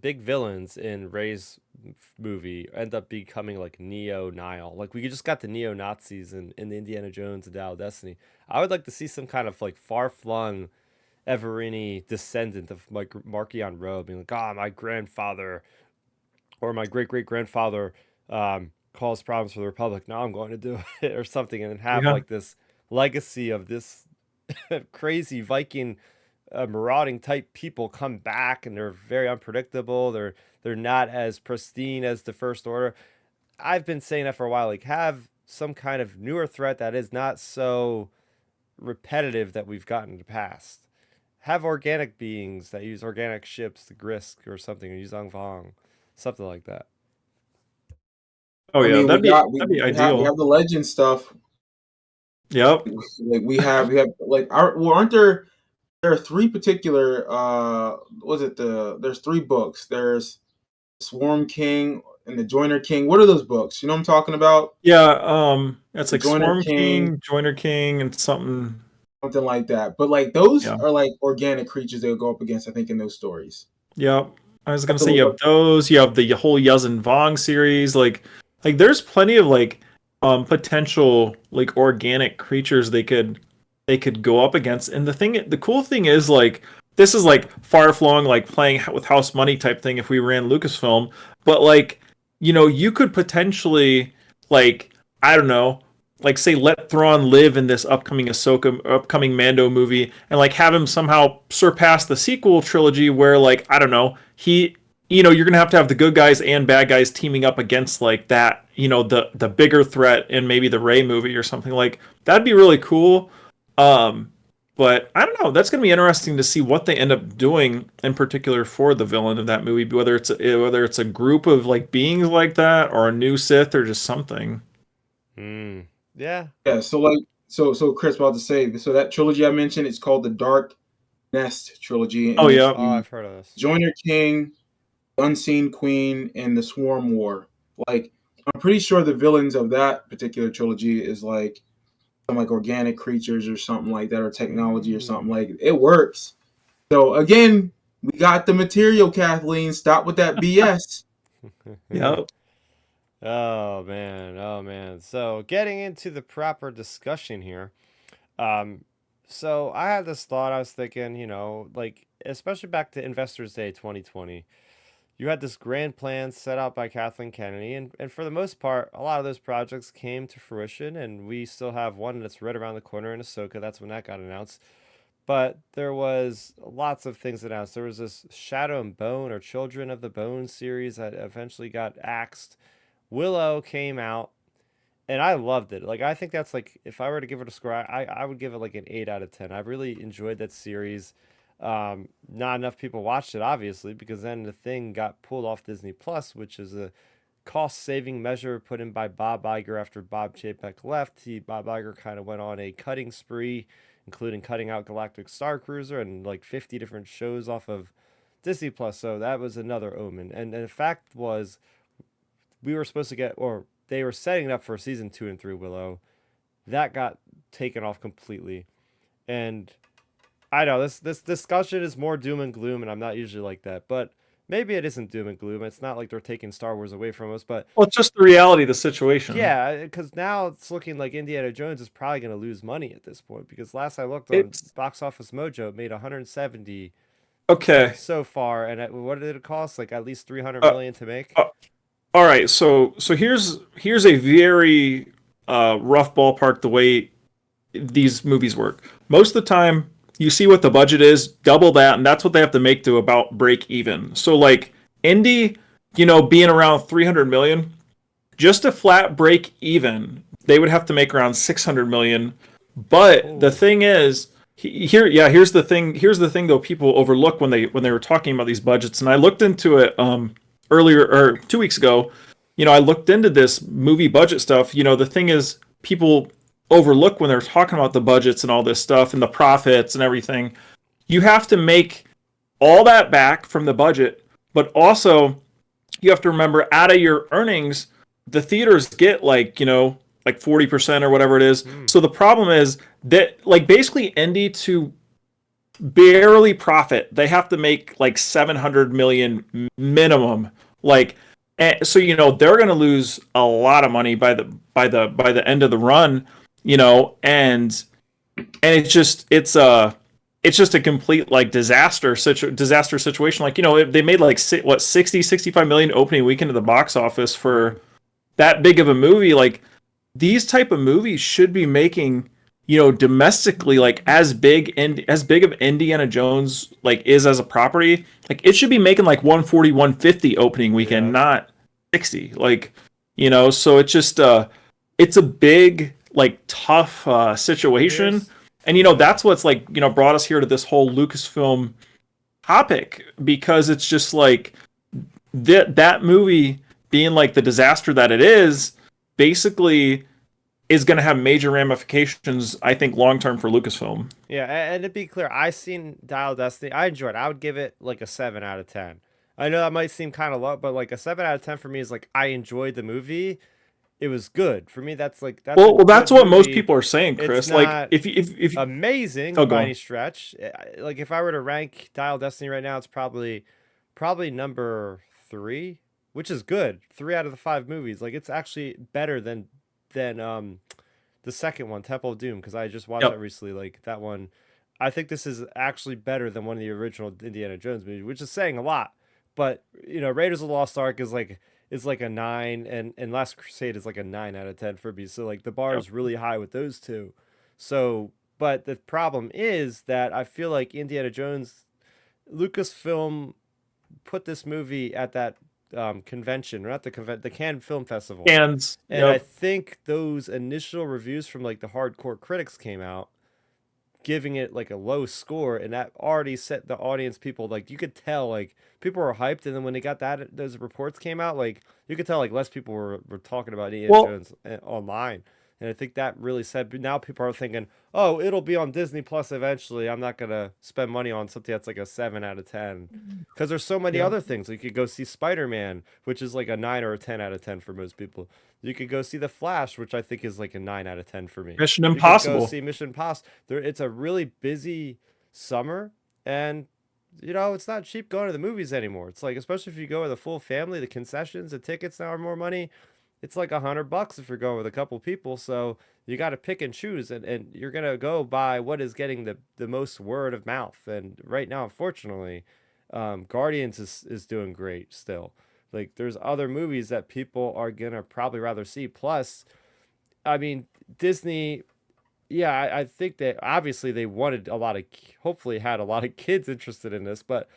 big villains in Rey's movie end up becoming like Neo Nile? Like, we just got the neo Nazis in the Indiana Jones and Dial of Destiny. I would like to see some kind of like far flung Everini descendant of like Marchion Ro being like, my grandfather or my great great grandfather caused problems for the Republic. Now I'm going to do it, or something, and then have Yeah. like this legacy of this crazy Viking marauding type people come back, and they're very unpredictable. They're not as pristine as the First Order. I've been saying that for a while. Like, have some kind of newer threat that is not so repetitive that we've gotten in the past. Have organic beings that use organic ships, the Grisk or something, or use Vong, something like that. Oh I yeah, mean, that'd be we have ideal. the legend stuff. Yep. Like we have like aren't there are three particular was it there's three books. There's Swarm King and the Joiner King. What are those books? You know what I'm talking about? Yeah. It's The like Joiner Swarm King. King, Joiner King, and something. something like that. But like those Yeah. are like organic creatures they'll go up against, I think, in those stories. Yeah. I was Have gonna to say you look have those, you have the whole Yuzin Vong series, like there's plenty of like potential like organic creatures they could go up against. And the cool thing is like this is like far flung like playing with house money type thing if we ran Lucasfilm, but like you could potentially like I don't know like say let Thrawn live in this upcoming Mando movie and like have him somehow surpass the sequel trilogy where like I don't know you're gonna have to have the good guys and bad guys teaming up against like that the bigger threat in maybe the Rey movie or something like that'd be really cool. But I don't know. That's going to be interesting to see what they end up doing in particular for the villain of that movie, whether it's a group of like beings like that or a new Sith or just something. Yeah. Yeah. So Chris, about to say, so that trilogy I mentioned, it's called the Dark Nest trilogy, Oh and it's yeah. Oh, I've heard of this. Joiner King, Unseen Queen, and the Swarm War. Like, I'm pretty sure the villains of that particular trilogy is like some like organic creatures or something like that, or technology or something like it works. So again, we got the material, Kathleen. Stop with that BS. Yeah. Oh man, oh man. So getting into the proper discussion here. Um, so I had this thought. I was thinking, like especially back to Investors Day 2020. You had this grand plan set out by Kathleen Kennedy, and for the most part, a lot of those projects came to fruition, and we still have one that's right around the corner in Ahsoka. That's when that got announced. But there was lots of things announced. There was this Shadow and Bone or Children of the Bone series that eventually got axed. Willow came out, and I loved it. Like I think that's like if I were to give it a score, I would give it like an 8 out of 10. I really enjoyed that series. Not enough people watched it, obviously, because then the thing got pulled off Disney Plus, which is a cost-saving measure put in by Bob Iger after Bob Chapek left. Bob Iger kind of went on a cutting spree, including cutting out Galactic Star Cruiser and like 50 different shows off of Disney Plus. So that was another omen. And the fact was, we were supposed to get, or they were setting it up for season 2 and 3 Willow. That got taken off completely. And I know this discussion is more doom and gloom, and I'm not usually like that, but maybe it isn't doom and gloom. It's not like they're taking Star Wars away from us, but Well, it's just the reality of the situation. yeah, because now it's looking like Indiana Jones is probably going to lose money at this point. Because last I looked on It's Box Office Mojo, it made 170 okay. so far, and what did it cost? Like at least 300 Uh, million to make. all right. So here's a very rough ballpark the way these movies work. Most of the time, you see what the budget is, double that, and that's what they have to make to about break even. So like Indy, being around 300 million, just a flat break even, they would have to make around 600 million. But the thing is, here's the thing. Here's the thing though, people overlook when they were talking about these budgets. And I looked into it earlier or 2 weeks ago. I looked into this movie budget stuff. The thing is, people overlook when they're talking about the budgets and all this stuff and the profits and everything. You have to make all that back from the budget, but also you have to remember out of your earnings, the theaters get like 40% or whatever it is. So the problem is that like basically Indy to barely profit, they have to make like 700 million minimum. Like, so they're going to lose a lot of money by the end of the run. And it's just a complete like disaster situation. Like, they made like 65 million opening weekend at the box office for that big of a movie. Like these type of movies should be making, domestically, like as big of Indiana Jones like is as a property, like it should be making like 140, 150 opening weekend, not 60. Like, so it's just it's a big like tough situation. And that's what's like brought us here to this whole Lucasfilm topic, because it's just like that movie being like the disaster that it is basically is going to have major ramifications, I think, long term for Lucasfilm. Yeah, and to be clear, I seen Dial of Destiny. I enjoyed it. I would give it like a 7 out of 10. I know that might seem kind of low, but like a 7 out of 10 for me is like I enjoyed the movie. it was good. For me, that's like well, a that's good what most movie. people are saying, It's Chris. Like not if amazing oh, go by on. any stretch. Like if I were to rank Dial of Destiny right now, it's probably number 3, which is good. 3 out of the 5 movies. Like it's actually better than the second one, Temple of Doom, because I just watched that Yep. recently. Like that one, I think this is actually better than one of the original Indiana Jones movies, which is saying a lot. But Raiders of the Lost Ark is like a 9, and Last Crusade is like a 9 out of 10 for me. So like the bar Yep. is really high with those two. So, but the problem is that I feel like Indiana Jones, Lucasfilm put this movie at that convention, or not the Cannes Film Festival, Cans. and I Yep. think those initial reviews from like the hardcore critics came out giving it like a low score, and that already set the audience, people, like you could tell like people were hyped, and then when they got those reports came out, like you could tell like less people were talking about Indiana Well, Jones online. And I think that really said, but now people are thinking, oh, it'll be on Disney Plus eventually. I'm not gonna spend money on something that's like a 7 out of 10, because there's so many yeah. other things. Like you could go see Spider-Man, which is like a 9 or a 10 out of 10 for most people. You could go see The Flash, which I think is like a 9 out of 10 for me. Mission You could go Impossible. see Mission Impossible. It's a really busy summer, and it's not cheap going to the movies anymore. It's like, especially if you go with a full family, the concessions, the tickets now are more money. It's like $100 if you're going with a couple people. So you got to pick and choose, and you're gonna go by what is getting the most word of mouth. And right now, unfortunately, Guardians is doing great still. Like there's other movies that people are gonna probably rather see. Plus, I mean, Disney, yeah, I think that obviously they wanted hopefully had a lot of kids interested in this, but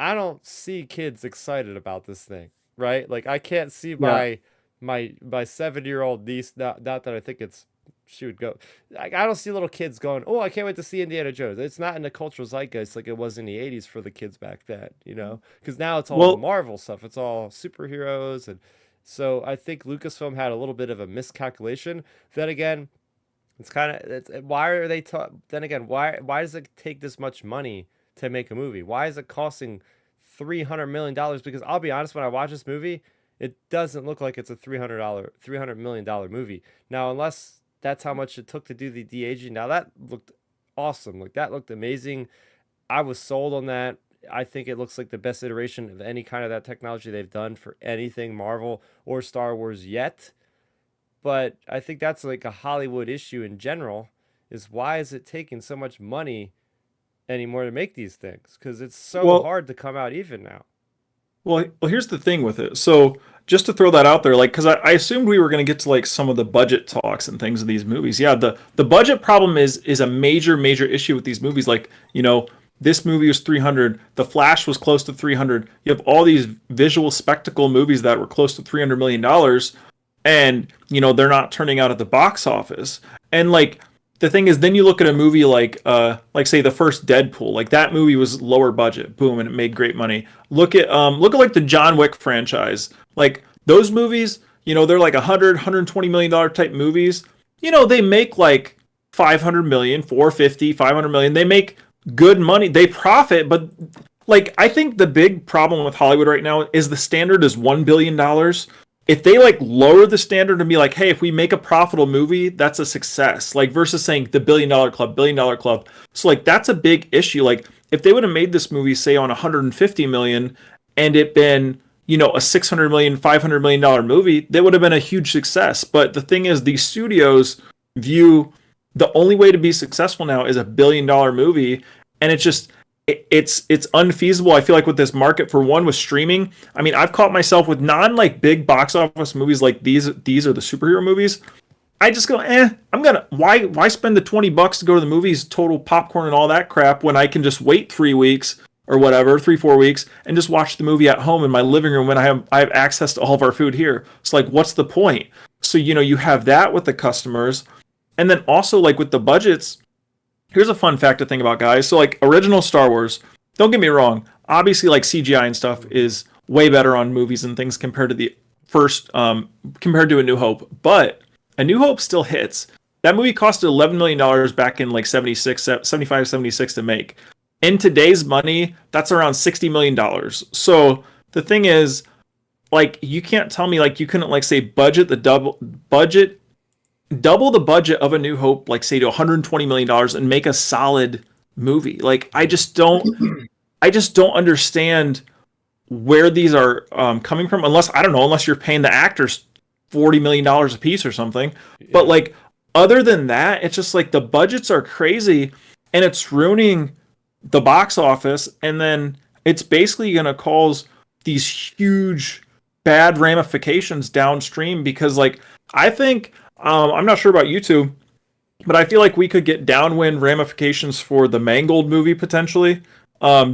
I don't see kids excited about this thing, right? Like I can't see Yeah. my 7-year-old niece, not that I think she would go. Like I don't see little kids going, "Oh, I can't wait to see Indiana Jones." It's not in the cultural zeitgeist like it was in the 80s for the kids back then, because now it's all the Well, Marvel stuff. It's all superheroes, and so I think Lucasfilm had a little bit of a miscalculation. Then again, it's kind of, why are they then again, why does it take this much money to make a movie? Why is it costing $300 million? Because I'll be honest, when I watch this movie, it doesn't look like it's a $300 million movie. Now, unless that's how much it took to do the de-aging. Now that looked awesome. Like that looked amazing. I was sold on that. I think it looks like the best iteration of any kind of that technology they've done for anything Marvel or Star Wars yet. But I think that's like a Hollywood issue in general, is why is it taking so much money anymore to make these things? Because it's so well, hard to come out even now. well. Here's the thing with it. So just to throw that out there, like, because I assumed we were going to get to like some of the budget talks and things of these movies. Yeah, the budget problem is a major issue with these movies. Like, this movie was 300. The Flash was close to 300. You have all these visual spectacle movies that were close to $300 million, and they're not turning out at the box office. And like the thing is, then you look at a movie like say the first Deadpool. Like that movie was lower budget, boom, and it made great money. Look at like the John Wick franchise. Like those movies, they're like 120 million dollar type movies. They make like 500 million, 450, 500 million. They make good money. They profit, but like I think the big problem with Hollywood right now is the standard is $1 billion. If they like lower the standard and be like, hey, if we make a profitable movie, that's a success. Like versus saying the $1 billion club. So like that's a big issue. Like if they would have made this movie say on 150 million and it been, a 600 million, $500 million movie, that would have been a huge success. But the thing is, these studios view the only way to be successful now is $1 billion movie, and it's unfeasible. I feel like with this market, for one, with streaming. I mean, I've caught myself with non like big box office movies like these. These are the superhero movies. I just go, I'm gonna why spend the $20 to go to the movies, total popcorn and all that crap, when I can just wait 3 weeks or whatever, 3-4 weeks, and just watch the movie at home in my living room when I have access to all of our food here. So like, what's the point? So you have that with the customers, and then also like with the budgets. Here's a fun fact to think about, guys. So like original Star Wars, don't get me wrong, obviously like CGI and stuff is way better on movies and things compared to the first, compared to A New Hope. But A New Hope still hits. That movie costed $11 million back in like 75, 76 to make. In today's money, that's around $60 million. So the thing is, like you can't tell me like you couldn't like say double the budget of A New Hope, like say to $120 million and make a solid movie. Like I just don't understand where these are coming from, unless you're paying the actors $40 million a piece or something. Yeah. But like other than that, it's just like the budgets are crazy and it's ruining the box office, and then it's basically going to cause these huge bad ramifications downstream, because like I think I'm not sure about you two, but I feel like we could get downwind ramifications for the Mangold movie potentially,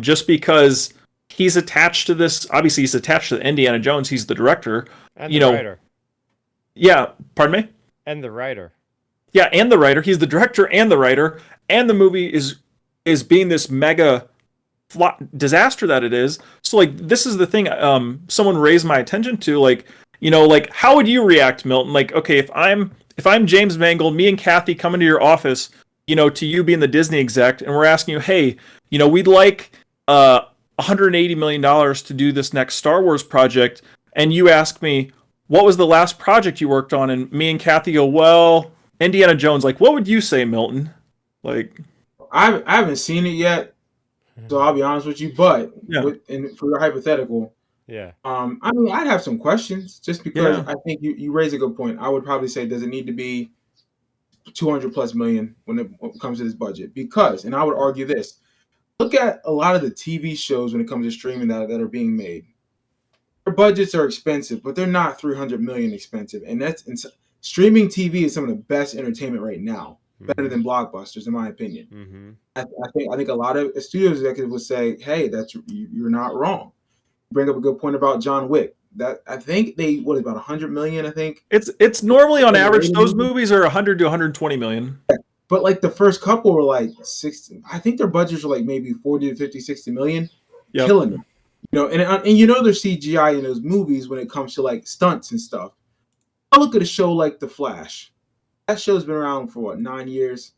just because he's attached to this. Obviously, he's attached to Indiana Jones. He's the director. And the writer. Yeah, pardon me? And the writer. Yeah, and the writer. He's the director and the writer. And the movie is being this mega disaster that it is. So, like, this is the thing someone raised my attention to. Like, like, how would you react, Milton? Like, okay, if I'm James Mangold, me and Kathy come into your office, to you being the Disney exec, and we're asking you, hey, we'd like $180 million to do this next Star Wars project, and you ask me, what was the last project you worked on? And me and Kathy go, well, Indiana Jones. Like, what would you say, Milton? Like, I haven't seen it yet, so I'll be honest with you. But yeah. For your hypothetical, yeah, I mean, I'd have some questions just because I think you raise a good point. I would probably say, does it need to be 200 plus million when it comes to this budget? Because, and I would argue this. Look at a lot of the TV shows when it comes to streaming that are being made. Their budgets are expensive, but they're not 300 million expensive. And streaming TV is some of the best entertainment right now, better than blockbusters, in my opinion. Mm-hmm. I think a lot of studio executives would say, "Hey, you're not wrong." Bring up a good point about John Wick. That I think about 100 million. I think it's normally on average those movies are 100 to 120 million. But like the first couple were like 60. I think their budgets were like maybe 40 to 50, 60 million, killing them. And there's CGI in those movies when it comes to like stunts and stuff. I look at a show like The Flash. That show's been around for 9 years.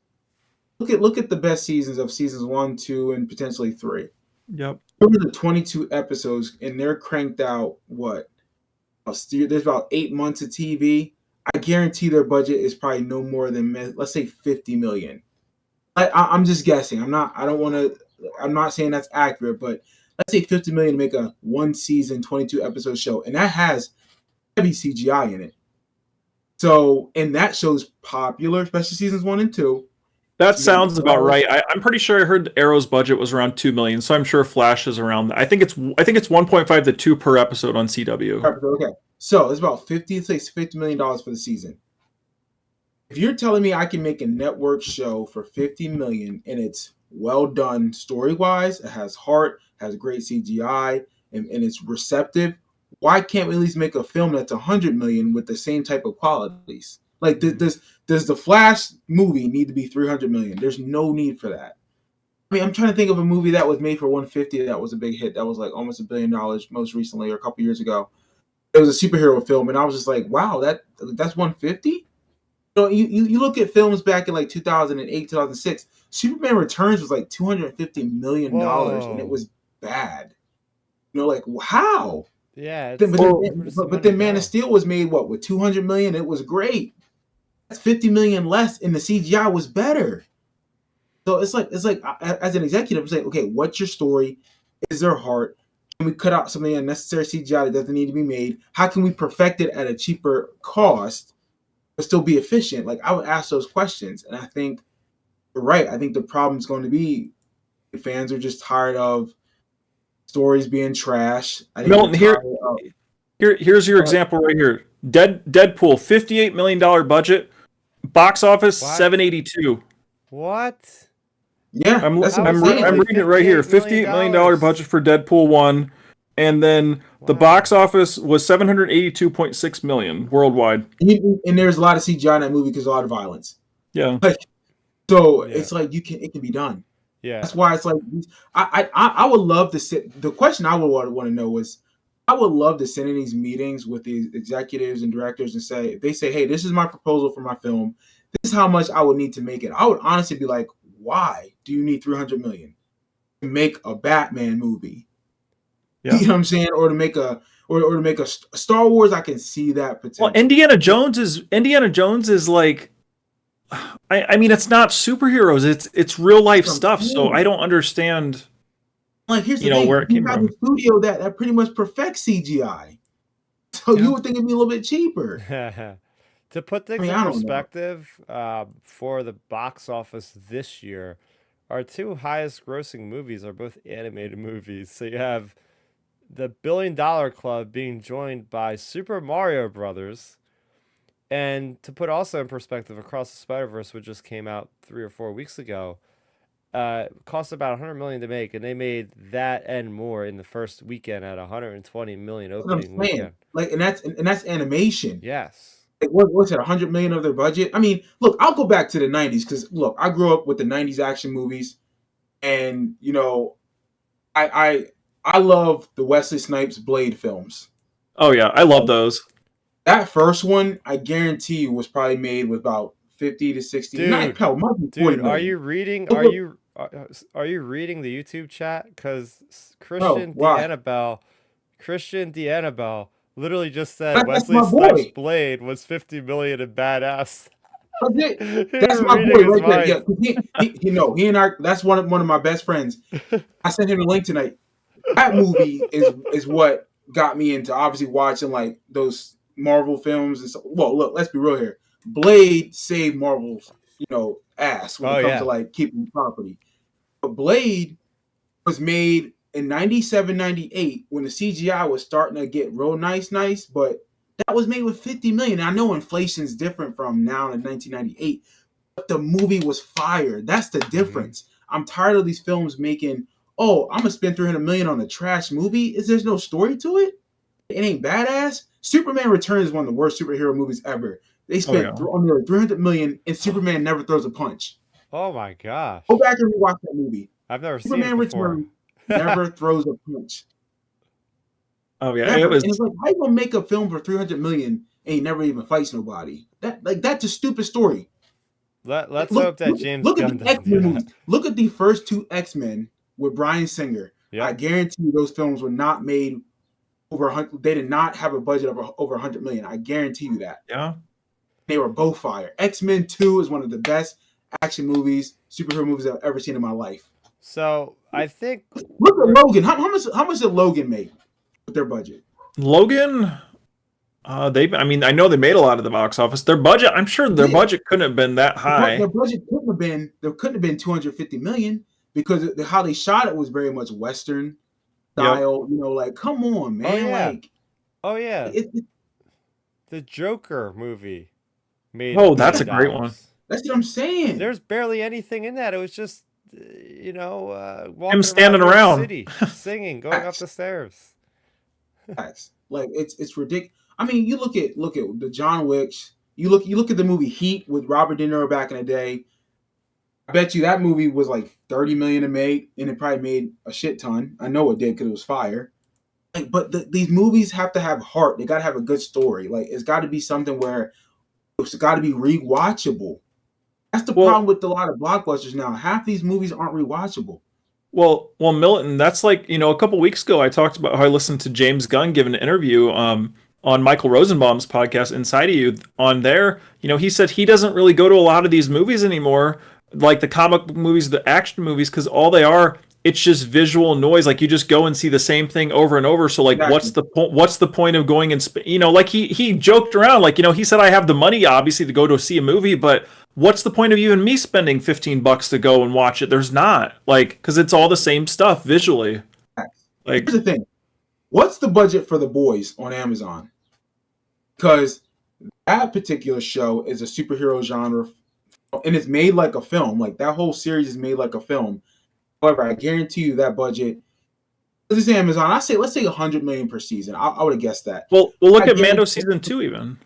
Look at the best seasons of seasons 1, 2, and potentially 3. Yep. Over the 22 episodes, and they're cranked out there's about 8 months of TV. I guarantee their budget is probably no more than, let's say, 50 million. I'm just guessing. I'm not saying that's accurate, but let's say 50 million to make a 1 season, 22 episode show. And that has heavy CGI in it. So, and that show's popular, especially seasons 1 and 2. That sounds about right. I'm pretty sure I heard Arrow's budget was around 2 million, so I'm sure Flash is around that. I think it's 1.5 to 2 per episode on CW. Okay. So it's about $50 million for the season. If you're telling me I can make a network show for 50 million and it's well done story-wise, it has heart, has great CGI, and it's receptive, why can't we at least make a film that's 100 million with the same type of qualities? Like, does the Flash movie need to be 300 million? There's no need for that. I mean, I'm trying to think of a movie that was made for 150 that was a big hit. That was like almost $1 billion most recently, or a couple years ago. It was a superhero film, and I was just like, wow, that's 150? You look at films back in like 2008, 2006, Superman Returns was like $250 million, and it was bad. Like, how? Yeah. But then Man of Steel was made, with 200 million? It was great. That's 50 million less, and the CGI was better. So it's like as an executive, I'm saying, okay, what's your story? Is there heart? Can we cut out some of the unnecessary CGI that doesn't need to be made? How can we perfect it at a cheaper cost but still be efficient? Like, I would ask those questions, and I think you're right. I think the problem is going to be the fans are just tired of stories being trash. Milton, here's your example right here. Deadpool, $58 million budget, box office $782. What? Yeah, I'm reading it right here. $58 million budget for Deadpool 1, and then the box office was $782.6 million worldwide. And there's a lot of CGI in that movie because a lot of violence. Yeah. It's like it can be done. Yeah. That's why it's like I would love to sit. The question I would want to know is, I would love to sit in these meetings with the executives and directors and say, if they say, hey, this is my proposal for my film, this is how much I would need to make it. I would honestly be like, why do you need 300 million to make a Batman movie? Yeah. You know what I'm saying? Or to make a or to make a Star Wars, I can see that potential. Well, Indiana Jones is like, I mean, it's not superheroes. It's real life stuff. So I don't understand. Like, here's the thing: where it came have from. a studio that pretty much perfects CGI, so you would think it'd be a little bit cheaper. To put things in perspective, for the box office this year, our two highest grossing movies are both animated movies. So you have the $1 Billion Club being joined by Super Mario Brothers. And to put also in perspective, Across the Spider-Verse, which just came out 3 or 4 weeks ago, cost about $100 million to make, and they made that and more in the first weekend at $120 million opening weekend. Like, and that's animation. Yes. Like, what's it? $100 million of their budget? I mean, look, I'll go back to the '90s because look, I grew up with the '90s action movies, and you know, I love the Wesley Snipes Blade films. Oh yeah, I love those. That first one, I guarantee you, was probably made with about 50 to 60. Dude, are you reading? Are you reading the YouTube chat? Because Christian D'Annabelle literally just said Wesley Snipes' Blade was $50 million in badass. That's my boy right there. Yeah, he and I. That's one of my best friends. I sent him the link tonight. That movie is what got me into obviously watching like those Marvel films and so. Well, look, let's be real here. Blade saved Marvel's ass when it comes to like keeping property. But Blade was made in 97, 98 when the CGI was starting to get real nice, but that was made with $50 million. I know inflation's different from now in 1998, but the movie was fire. That's the difference. I'm tired of these films making, I'm gonna spend $300 million on a trash movie. There's no story to it? It ain't badass. Superman Returns is one of the worst superhero movies ever. They spent nearly $300 million and Superman never throws a punch. Oh my gosh. Go back and rewatch that movie. I've never seen it before. Superman Returns never throws a punch. Oh yeah, and it's like, how you gonna make a film for $300 million and he never even fights nobody? That's a stupid story. Let's hope that James Gunn doesn't do that. Look at the first two X-Men with Bryan Singer. Yep. I guarantee you those films were not made over 100. They did not have a budget of over $100 million. I guarantee you that. Yeah, they were both fire. X-Men 2 is one of the best action movies, superhero movies I've ever seen in my life. So I think look at Logan. How much did Logan make with their budget? Logan, I know they made a lot of the box office. Their budget, I'm sure their budget couldn't have been that high. Their budget couldn't have been $250 million because how they shot it was very much Western style. Yep. Like, come on, man. The Joker movie made. Oh, that's a great one. That's what I'm saying. There's barely anything in that. It was just, walking him standing around the city, singing, going up the stairs. Like it's ridiculous. I mean, you look at the John Wicks. You look at the movie Heat with Robert De Niro back in the day. I bet you that movie was like $30 million to make, and it probably made a shit ton. I know it did because it was fire. Like, but these movies have to have heart. They got to have a good story. Like, it's got to be something where it's got to be rewatchable. That's the problem with a lot of blockbusters now. Half these movies aren't rewatchable. Well, Milton, that's like, a couple weeks ago I talked about how I listened to James Gunn give an interview on Michael Rosenbaum's podcast, Inside of You. On there, he said he doesn't really go to a lot of these movies anymore, like the comic book movies, the action movies, because all they are, it's just visual noise. Like, you just go and see the same thing over and over. So like, exactly. What's the point of going and like he joked around, like, he said, I have the money obviously to go to see a movie, but what's the point of you and me spending $15 to go and watch it? There's not, like, because it's all the same stuff visually. Like, here's the thing. What's the budget for The Boys on Amazon? Because that particular show is a superhero genre, and it's made like a film. Like, that whole series is made like a film. However, I guarantee you that budget, this is Amazon. Let's say $100 million per season. I would have guessed that. Well, look at Mando season 2 even.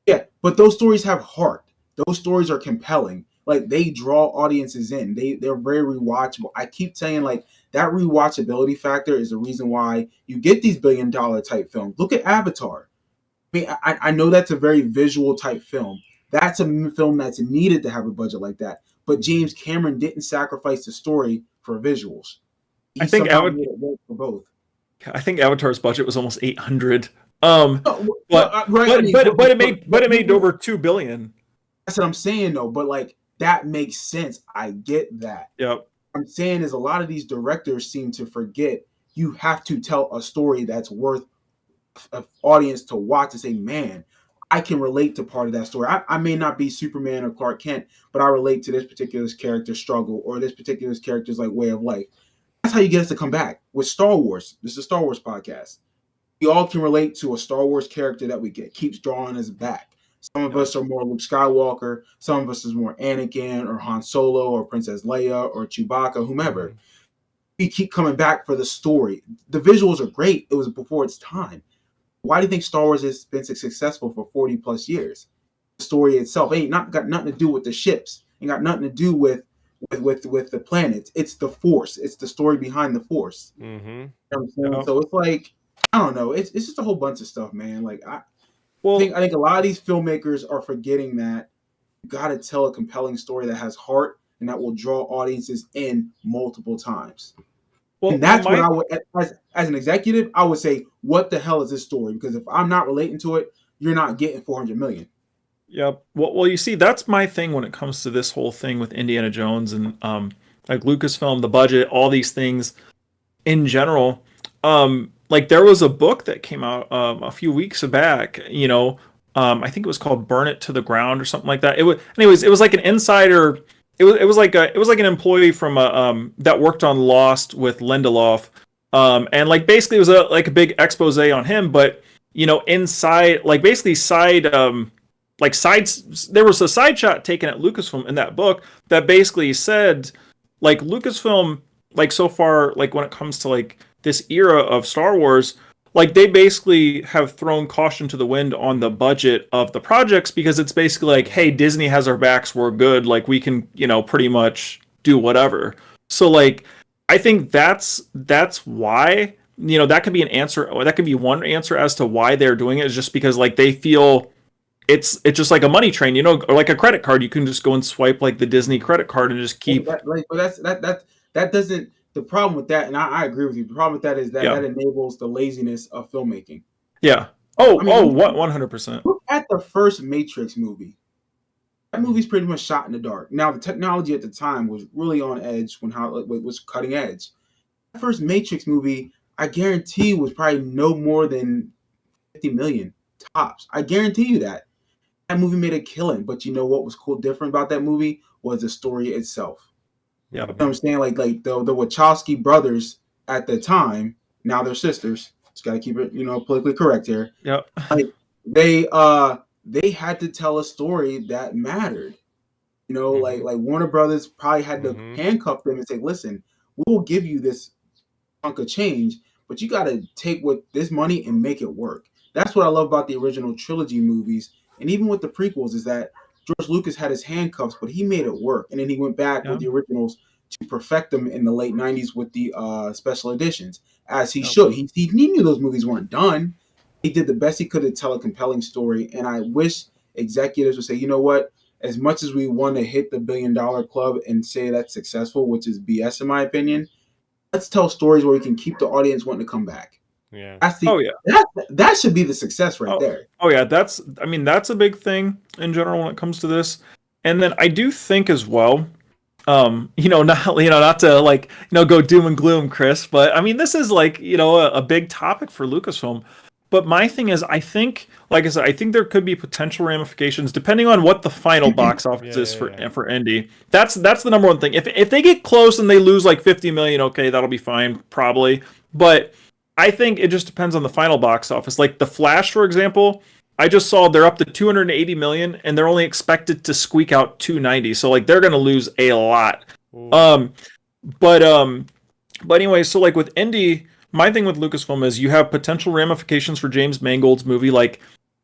Yeah, but those stories have heart. Those stories are compelling. Like, they draw audiences in. They're very rewatchable. I keep saying, like, that rewatchability factor is the reason why you get these billion-dollar type films. Look at Avatar. I mean, I know that's a very visual type film. That's a film that's needed to have a budget like that. But James Cameron didn't sacrifice the story for visuals. I think it worked for both. I think Avatar's budget was almost 800. Right. I mean, But it made over 2 billion. That's what I'm saying though. But like that makes sense. I get that. Yep. What I'm saying is a lot of these directors seem to forget you have to tell a story that's worth an audience to watch and say, man, I can relate to part of that story. I may not be Superman or Clark Kent, but I relate to this particular character's struggle or this particular character's like way of life. That's how you get us to come back with Star Wars. This is a Star Wars podcast. We all can relate to a Star Wars character that we get keeps drawing us back. Some of us are more Luke Skywalker. Some of us is more Anakin or Han Solo or Princess Leia or Chewbacca, whomever. We keep coming back for the story. The visuals are great. It was before its time. Why do you think Star Wars has been successful for 40 plus years? The story itself ain't got nothing to do with the ships. Ain't got nothing to do with the planets. It's the Force. It's the story behind the Force. Mm-hmm. You know what I'm saying? So it's like, I don't know. It's just a whole bunch of stuff, man. Like I think a lot of these filmmakers are forgetting that you got to tell a compelling story that has heart and that will draw audiences in multiple times. Well, and that's what I would, as an executive, I would say, what the hell is this story? Because if I'm not relating to it, you're not getting 400 million. Yep. Well, you see, that's my thing when it comes to this whole thing with Indiana Jones and like Lucasfilm, the budget, all these things in general. Like there was a book that came out a few weeks back. I think it was called "Burn It to the Ground" or something like that. It was like an insider. It was like an employee from that worked on Lost with Lindelof, and like basically it was a big expose on him. But inside, like basically there was a side shot taken at Lucasfilm in that book that basically said like Lucasfilm, like so far, like when it comes to like this era of Star Wars, like they basically have thrown caution to the wind on the budget of the projects because it's basically like, hey, Disney has our backs, we're good, like we can, pretty much do whatever. So like I think that's why, that could be an answer, or that could be one answer as to why they're doing it, is just because like they feel it's just like a money train, or like a credit card. You can just go and swipe like the Disney credit card and just keep that doesn't. The problem with that, and I agree with you, the problem with that is that enables the laziness of filmmaking. Yeah. What 100%. Look at the first Matrix movie. That movie's pretty much shot in the dark. Now, the technology at the time was really on edge when it was cutting edge. The first Matrix movie, I guarantee, was probably no more than 50 million tops. I guarantee you that. That movie made a killing, but you know what was different about that movie was the story itself. Yeah, you know what I'm saying? Like the Wachowski brothers at the time, now they're sisters. Just gotta keep it, politically correct here. Yeah. Like they had to tell a story that mattered. Like Warner Brothers probably had to handcuff them and say, listen, we'll give you this chunk of change, but you gotta take this money and make it work. That's what I love about the original trilogy movies, and even with the prequels, is that George Lucas had his handcuffs, but he made it work. And then he went back with the originals to perfect them in the late 90s with the special editions, as he should. He knew those movies weren't done. He did the best he could to tell a compelling story. And I wish executives would say, you know what? As much as we want to hit the $1 billion club and say that's successful, which is BS in my opinion, let's tell stories where we can keep the audience wanting to come back. Yeah. That should be the success right there. Oh yeah, that's a big thing in general when it comes to this. And then I do think as well, not to like, go doom and gloom, Chris, but I mean this is like, a big topic for Lucasfilm. But my thing is, I think, like I said, I think there could be potential ramifications depending on what the final box office is for Indy. That's the number one thing. If they get close and they lose like 50 million, okay, that'll be fine, probably. But I think it just depends on the final box office. Like The Flash, for example, I just saw they're up to 280 million and they're only expected to squeak out 290. So like they're going to lose a lot. But anyway, so like with Indy, my thing with Lucasfilm is you have potential ramifications for James Mangold's movie. Like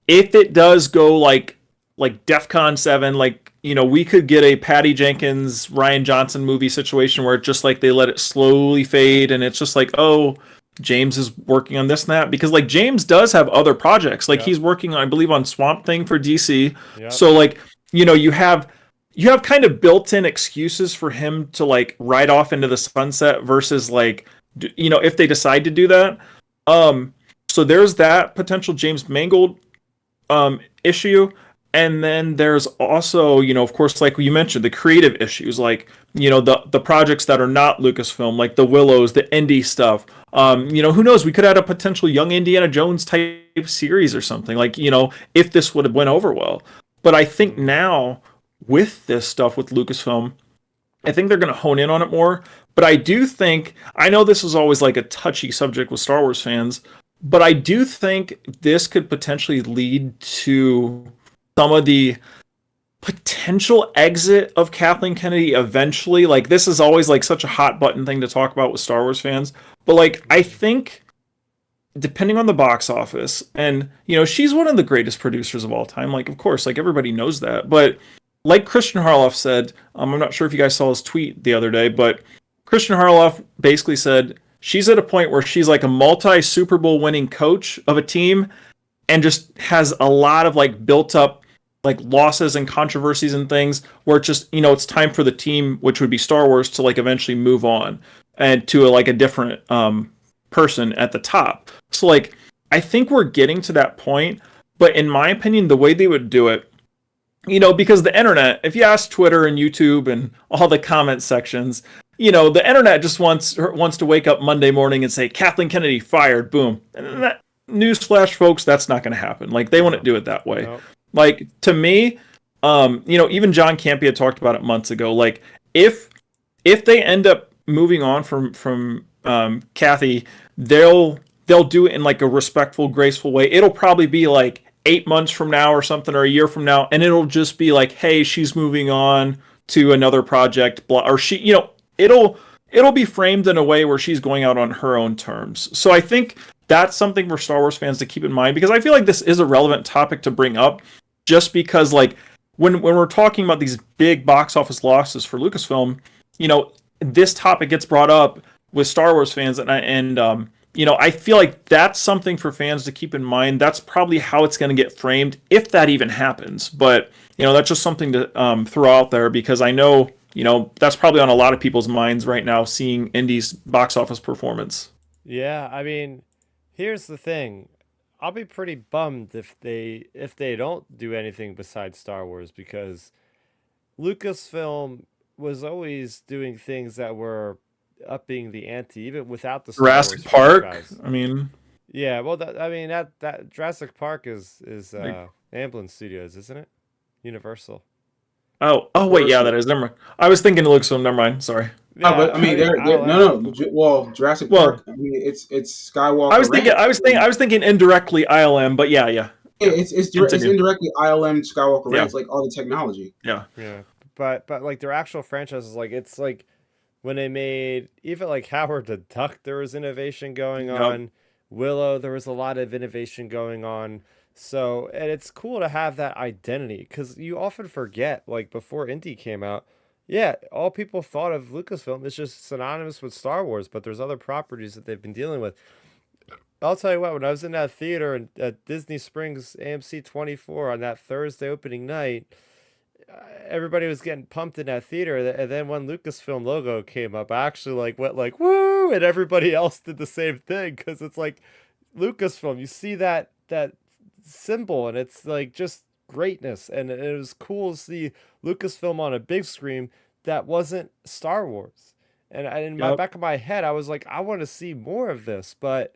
if it does go like DEFCON 7, like, we could get a Patty Jenkins, Rian Johnson movie situation where it's just like they let it slowly fade and it's just like, oh, James is working on this and that, because like James does have other projects. Like he's working, I believe, on Swamp Thing for DC. So like, you have kind of built-in excuses for him to like ride off into the sunset versus like, if they decide to do that. So there's that potential James Mangold issue. And then there's also, of course, like you mentioned, the creative issues, like, the projects that are not Lucasfilm, like the Willows, the indie stuff. Who knows? We could have a potential young Indiana Jones type series or something, like, if this would have went over well. But I think now with this stuff with Lucasfilm, I think they're going to hone in on it more. But I do think, I know this is always like a touchy subject with Star Wars fans, but I do think this could potentially lead to some of the potential exit of Kathleen Kennedy eventually. Like, this is always like such a hot button thing to talk about with Star Wars fans. But like, I think depending on the box office, and she's one of the greatest producers of all time. Like, of course, like everybody knows that. But like Christian Harloff said, I'm not sure if you guys saw his tweet the other day, but Christian Harloff basically said she's at a point where she's like a multi-Super Bowl winning coach of a team and just has a lot of like built up like losses and controversies and things where it's just, it's time for the team, which would be Star Wars, to like eventually move on and to like a different person at the top. So like, I think we're getting to that point, but in my opinion, the way they would do it, because the internet, if you ask Twitter and YouTube and all the comment sections, the internet just wants to wake up Monday morning and say, Kathleen Kennedy fired, boom. And that, newsflash, folks, that's not going to happen. Like, they wouldn't do it that way. Nope. Like, to me, even John Campea talked about it months ago. Like, if they end up moving on from Kathy, they'll do it in like a respectful, graceful way. It'll probably be like 8 months from now or something, or a year from now, and it'll just be like, hey, she's moving on to another project, blah, or she, it'll be framed in a way where she's going out on her own terms. So I think that's something for Star Wars fans to keep in mind, because I feel like this is a relevant topic to bring up, just because like when we're talking about these big box office losses for Lucasfilm, this topic gets brought up with Star Wars fans, and I feel like that's something for fans to keep in mind. That's probably how it's going to get framed, if that even happens. But that's just something to throw out there, because I know that's probably on a lot of people's minds right now, seeing Indy's box office performance. Yeah, I mean, here's the thing. I'll be pretty bummed if they don't do anything besides Star Wars, because Lucasfilm was always doing things that were upping the ante, even without the Star Jurassic Wars Park. franchise. I mean, yeah, well, that Jurassic Park is Amblin Studios, isn't it? Universal. Oh, wait, yeah, that is. Never mind. I was thinking Lucasfilm. Never mind. Sorry. Yeah, but I mean, no. Well, Jurassic Park. I mean, it's Skywalker. I was thinking indirectly ILM, but yeah. It's indirectly ILM Skywalker Ranch, like all the technology. Yeah. But like their actual franchises, like it's like when they made even like Howard the Duck, there was innovation going on. Willow, there was a lot of innovation going on. So, and it's cool to have that identity, because you often forget, like before Indy came out, yeah, all people thought of Lucasfilm is just synonymous with Star Wars, but there's other properties that they've been dealing with. I'll tell you what, when I was in that theater at Disney Springs AMC 24 on that Thursday opening night, everybody was getting pumped in that theater, and then when Lucasfilm logo came up, I actually went like, woo, and everybody else did the same thing, because it's like Lucasfilm, you see that symbol, and it's like just greatness, and it was cool to see Lucasfilm on a big screen that wasn't Star Wars. And in my back of my head, I was like, I want to see more of this, but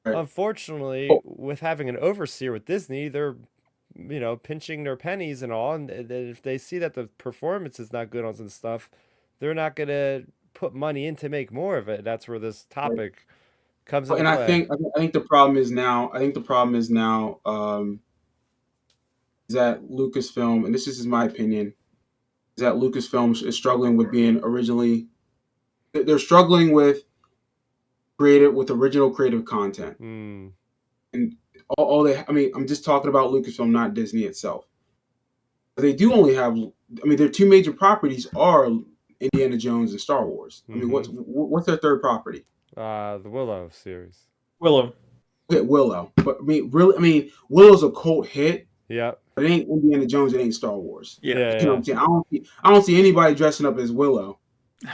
unfortunately, with having an overseer with Disney, they're pinching their pennies and all, and if they see that the performance is not good on some stuff, they're not gonna put money in to make more of it. That's where this topic comes into play. And I think the problem is now. Is that Lucasfilm, and this is my opinion, is that Lucasfilm is struggling with being originally. They're struggling with original creative content, and all they. I mean, I'm just talking about Lucasfilm, not Disney itself. They do only have. I mean, their two major properties are Indiana Jones and Star Wars. I mean, what's their third property? The Willow series. Willow. Okay, Willow. But Willow's a cult hit. Yeah. But it ain't Indiana Jones. It ain't Star Wars. Yeah. You know what I'm saying? I don't see anybody dressing up as Willow.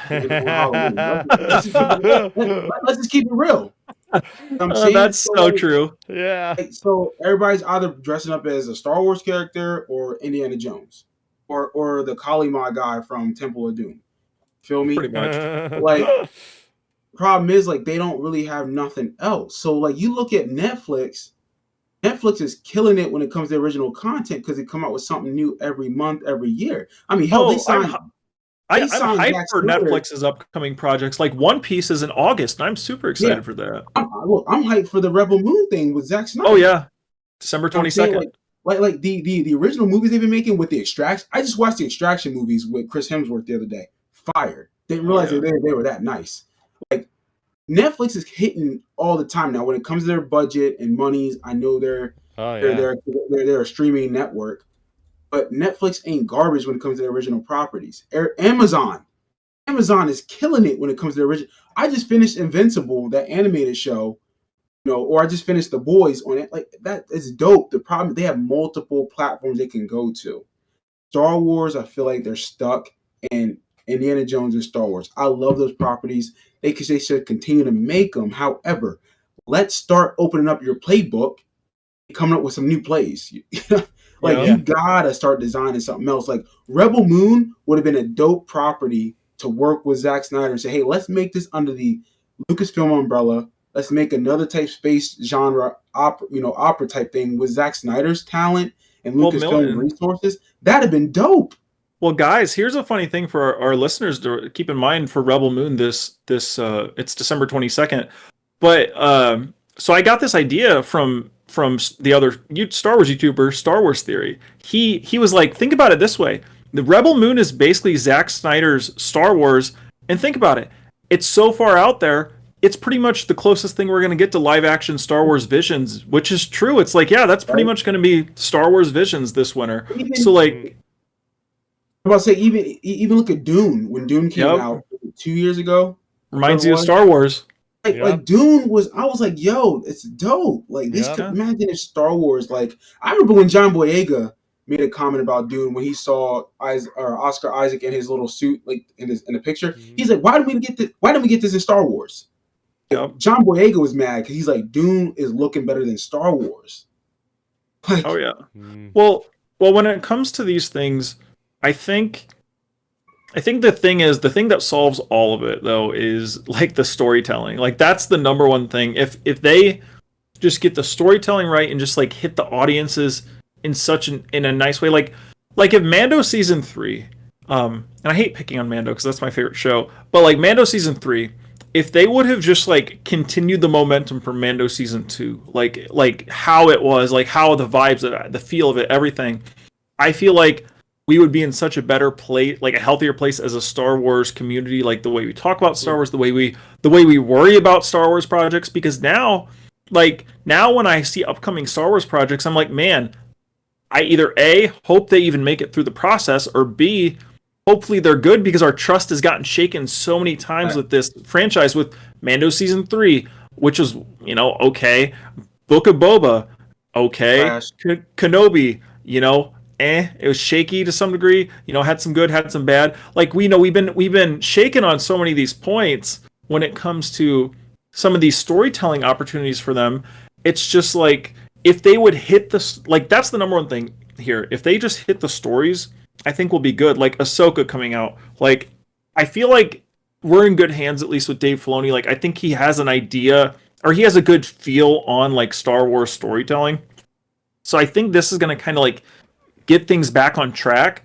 Let's just keep it real. I'm saying That's so, so like, true. Yeah. so everybody's either dressing up as a Star Wars character or Indiana Jones, or the Kali Ma guy from Temple of Doom. Feel me? Pretty much. Like, problem is, like, they don't really have nothing else. So, like, you look at Netflix. Netflix is killing it when it comes to original content because they come out with something new every month, every year. I mean, hell, Oh, I'm hyped Zack for Snyder. Netflix's upcoming projects. Like One Piece is in August, and I'm super Yeah, excited for that. I'm hyped for the Rebel Moon thing with Zack Snyder. Oh yeah, December I'm saying, 22nd. like the original movies they've been making with the Extraction. I just watched the Extraction movies with Chris Hemsworth the other day. Fire. Didn't realize yeah. they were that nice. Like, Netflix is hitting all the time now when it comes to their budget and monies. I know they're a streaming network, but Netflix ain't garbage when it comes to their original properties. Amazon is killing it when it comes to the original. I just finished Invincible, that animated show, or I just finished The Boys on it. Like, that is dope. The problem, they have multiple platforms they can go to. Star Wars, I feel like they're stuck in Indiana Jones and Star Wars. I love those properties. They should continue to make them. However, let's start opening up your playbook and coming up with some new plays. You gotta start designing something else. Like, Rebel Moon would have been a dope property to work with Zack Snyder and say, hey, let's make this under the Lucasfilm umbrella. Let's make another type space genre opera type thing with Zack Snyder's talent and Lucasfilm resources. That'd have been dope. Well, guys, here's a funny thing for our listeners to keep in mind for Rebel Moon. This it's December 22nd, but so I got this idea from the other Star Wars YouTuber, Star Wars Theory. He was like, think about it this way: the Rebel Moon is basically Zack Snyder's Star Wars, and think about it, it's so far out there. It's pretty much the closest thing we're going to get to live action Star Wars Visions, which is true. It's like, yeah, that's pretty much going to be Star Wars Visions this winter. So like, I'm about to say, even look at Dune. When Dune came out 2 years ago, reminds you of Star Wars. Like Dune was, I was like, yo, it's dope. Like, this could imagine if Star Wars, like, I remember when John Boyega made a comment about Dune when he saw Oscar Isaac in his little suit, like in the picture. Mm-hmm. He's like, why didn't we get this in Star Wars? Yep. John Boyega was mad because he's like, Dune is looking better than Star Wars. Like, oh yeah. Well, when it comes to these things, I think the thing that solves all of it though is like the storytelling. Like, that's the number one thing. If they just get the storytelling right and just like hit the audiences in a nice way, like if Mando season 3, and I hate picking on Mando because that's my favorite show, but like Mando season 3, if they would have just like continued the momentum from Mando season 2, like how it was, like how the vibes, the feel of it, everything, I feel like we would be in such a better place, like a healthier place as a Star Wars community, like the way we talk about Star Wars, the way we worry about Star Wars projects. Because now when I see upcoming Star Wars projects, I'm like, man, I either A, hope they even make it through the process, or B, hopefully they're good, because our trust has gotten shaken so many times with this franchise, with Mando season 3, which was, okay, Book of Boba, okay, Kenobi, it was shaky to some degree, had some good, had some bad. Like, we've been shaken on so many of these points when it comes to some of these storytelling opportunities for them. It's just like, if they would hit this, like, that's the number one thing here. If they just hit the stories, I think we'll be good. Like Ahsoka coming out, like, I feel like we're in good hands, at least with Dave Filoni. Like, I think he has an idea, or he has a good feel on like Star Wars storytelling. So I think this is going to kind of like get things back on track.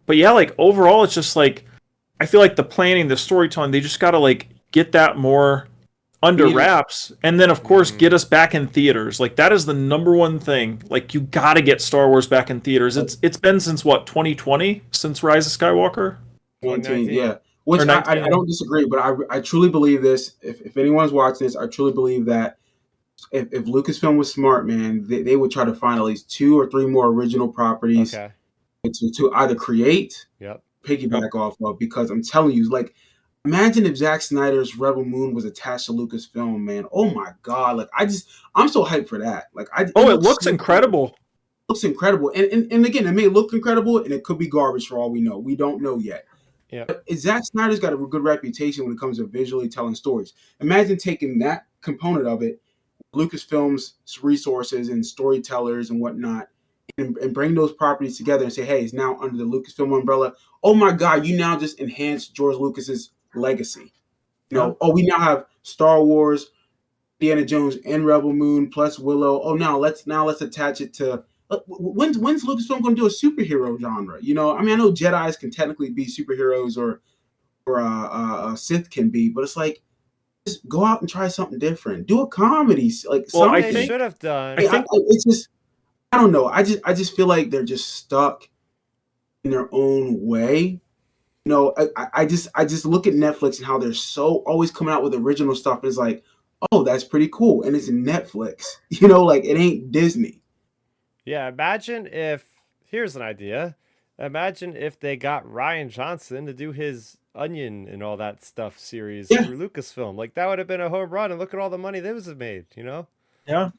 But yeah, like overall, it's just like, I feel like the planning, the storytelling, they just got to like get that more under wraps, and then of course get us back in theaters. Like, that is the number one thing. Like, you got to get Star Wars back in theaters. It's been since what, 2020, since Rise of Skywalker. 2019, yeah. Which I don't disagree, but I truly believe this. If anyone's watching this, I truly believe that if Lucasfilm was smart, man, they would try to find at least 2 or 3 more original properties to either create, piggyback off of. Because I'm telling you, like, imagine if Zack Snyder's Rebel Moon was attached to Lucasfilm, man. Oh my God. Like, I'm so hyped for that. Like, it looks incredible. It looks incredible. And again, it may look incredible and it could be garbage for all we know. We don't know yet. Yeah. But Zack Snyder's got a good reputation when it comes to visually telling stories. Imagine taking that component of it, Lucasfilm's resources and storytellers and whatnot, and bring those properties together and say, hey, it's now under the Lucasfilm umbrella. Oh my God, you now just enhanced George Lucas's legacy. We now have Star Wars, Indiana Jones, and Rebel Moon plus Willow. Oh, now let's attach it to. When's Lucasfilm going to do a superhero genre? I know Jedi's can technically be superheroes, or Sith can be, but it's like, just go out and try something different. Do a comedy, like something. They should have done. It's just, I don't know. I just feel like they're just stuck in their own way. I just look at Netflix and how they're so always coming out with original stuff. It's like, oh, that's pretty cool, and it's Netflix. Like, it ain't Disney. Yeah, imagine if, here's an idea. Imagine if they got Rian Johnson to do his Onion and all that stuff series through Lucasfilm. Like, that would have been a home run, and look at all the money those have made, Yeah.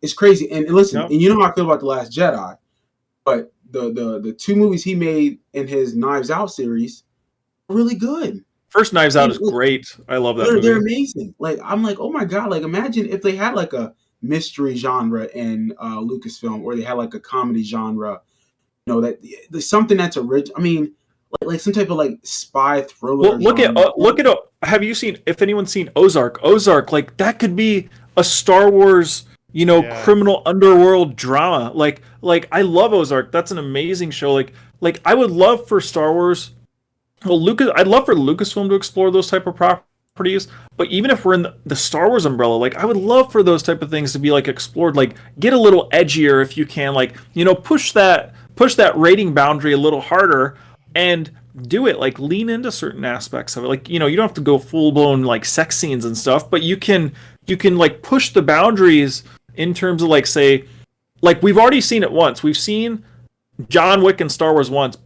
It's crazy. And listen, and you know how I feel about The Last Jedi, but the 2 movies he made in his Knives Out series are really good. First Knives Out is great. I love that movie. They're amazing. Like, I'm like, oh my God, like, imagine if they had like a mystery genre in Lucasfilm, or they had like a comedy genre, that there's something that's original. I mean, like some type of like spy thriller. Well, look at have you seen, if anyone's seen Ozark, like that could be a Star Wars, criminal underworld drama. Like I love Ozark. That's an amazing show. Like I would love for Star Wars. Well, I'd love for Lucasfilm to explore those type of properties, but even if we're in the Star Wars umbrella, like I would love for those type of things to be like explored, like get a little edgier if you can, like, push that rating boundary a little harder and do it, like lean into certain aspects of it. Like, you don't have to go full blown like sex scenes and stuff, but you can like push the boundaries in terms of like, say, like we've already seen it once. We've seen John Wick in Star Wars once.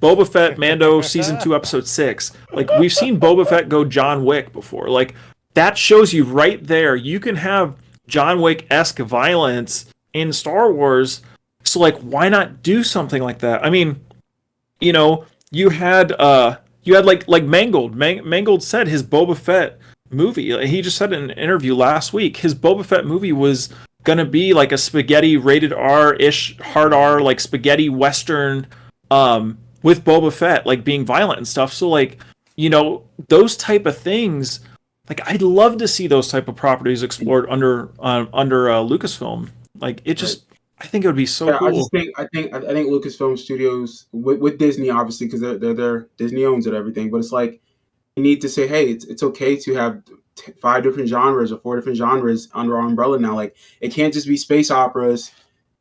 Boba Fett, Mando, season 2, episode 6. Like, we've seen Boba Fett go John Wick before. Like, that shows you right there. You can have John Wick-esque violence in Star Wars. So, like, why not do something like that? I mean, you had like Mangold. Mangold said his Boba Fett movie. He just said in an interview last week, his Boba Fett movie was gonna be like a spaghetti rated R-ish, hard R, like spaghetti western. With Boba Fett, like, being violent and stuff. So, like, those type of things, like, I'd love to see those type of properties explored under Lucasfilm. Like, it just, I think it would be so cool. I think Lucasfilm Studios, with Disney, obviously, because they're Disney owns it, everything, but it's like, you need to say, hey, it's okay to have 5 different genres or 4 different genres under our umbrella now. Like, it can't just be space operas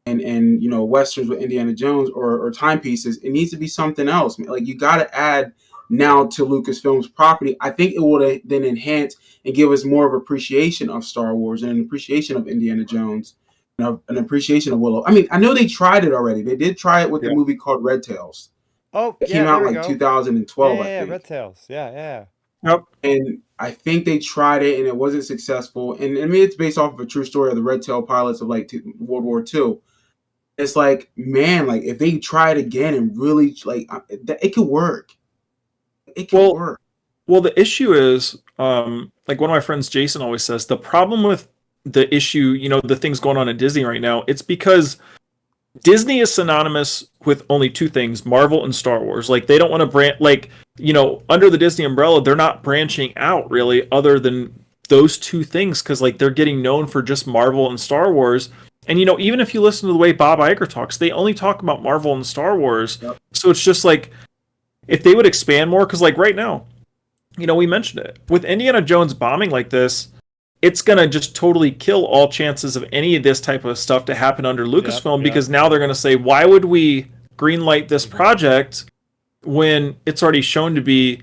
and westerns with Indiana Jones or timepieces. It needs to be something else. Like, you got to add now to Lucasfilm's property. I think it would then enhance and give us more of appreciation of Star Wars and an appreciation of Indiana Jones and an appreciation of Willow. I mean, I know they tried it already. They did try it with the movie called Red Tails. Oh, it came out like 2012. I think. Red Tails. Yeah. Yep. And I think they tried it and it wasn't successful. And I mean, it's based off of a true story of the Red Tail pilots of like World War II. It's like, man, like if they try it again and really like it could work. It could work. Well, the issue is, like one of my friends, Jason, always says, the problem with the issue, the things going on at Disney right now, it's because Disney is synonymous with only 2 things, Marvel and Star Wars. Like, they don't want to brand, like, under the Disney umbrella, they're not branching out really other than those 2 things, because like they're getting known for just Marvel and Star Wars. And, even if you listen to the way Bob Iger talks, they only talk about Marvel and Star Wars. Yep. So it's just like, if they would expand more, because like right now, we mentioned it. With Indiana Jones bombing like this, it's going to just totally kill all chances of any of this type of stuff to happen under Lucasfilm, because now they're going to say, why would we greenlight this project when it's already shown to be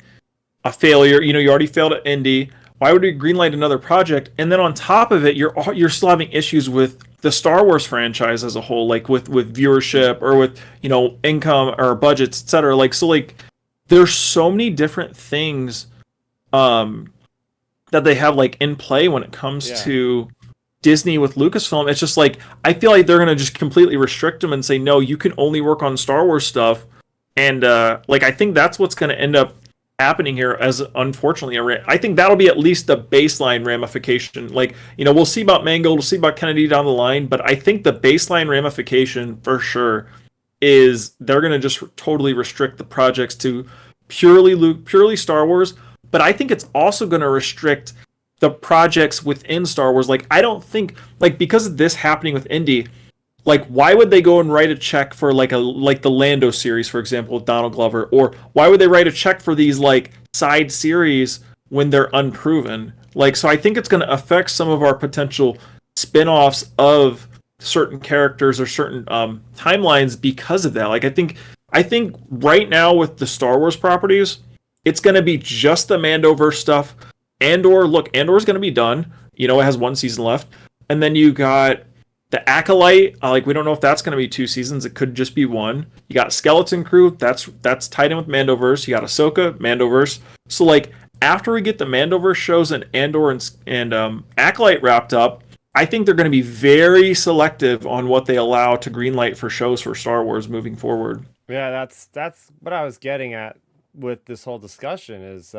a failure? You already failed at Indy. Why would we greenlight another project? And then on top of it, you're still having issues with the Star Wars franchise as a whole, like with viewership or with income or budgets, etc. Like, so like there's so many different things that they have like in play when it comes to Disney with Lucasfilm. It's just like, I feel like they're gonna just completely restrict them and say, no, you can only work on Star Wars stuff, And like I think that's what's going to end up happening here. As unfortunately, I think that'll be at least the baseline ramification. Like we'll see about Mangold, we'll see about Kennedy down the line, but I think the baseline ramification for sure is they're going to just totally restrict the projects to purely Star Wars. But I think it's also going to restrict the projects within Star Wars. Like I don't think because of this happening with Indy, like why would they go and write a check for like the Lando series, for example, with Donald Glover, or why would they write a check for these like side series when they're unproven? Like, so I think it's going to affect some of our potential spin-offs of certain characters or certain timelines because of that. Like I think right now with the Star Wars properties, it's going to be just the Mandoverse stuff. Andor's going to be done. It has 1 season left. And then you got the Acolyte. We don't know if that's going to be 2 seasons. It could just be 1. You got Skeleton Crew. That's tied in with Mandoverse. You got Ahsoka, Mandoverse. So, after we get the Mandoverse shows and Andor and Acolyte wrapped up, I think they're going to be very selective on what they allow to greenlight for shows for Star Wars moving forward. Yeah, that's what I was getting at with this whole discussion is,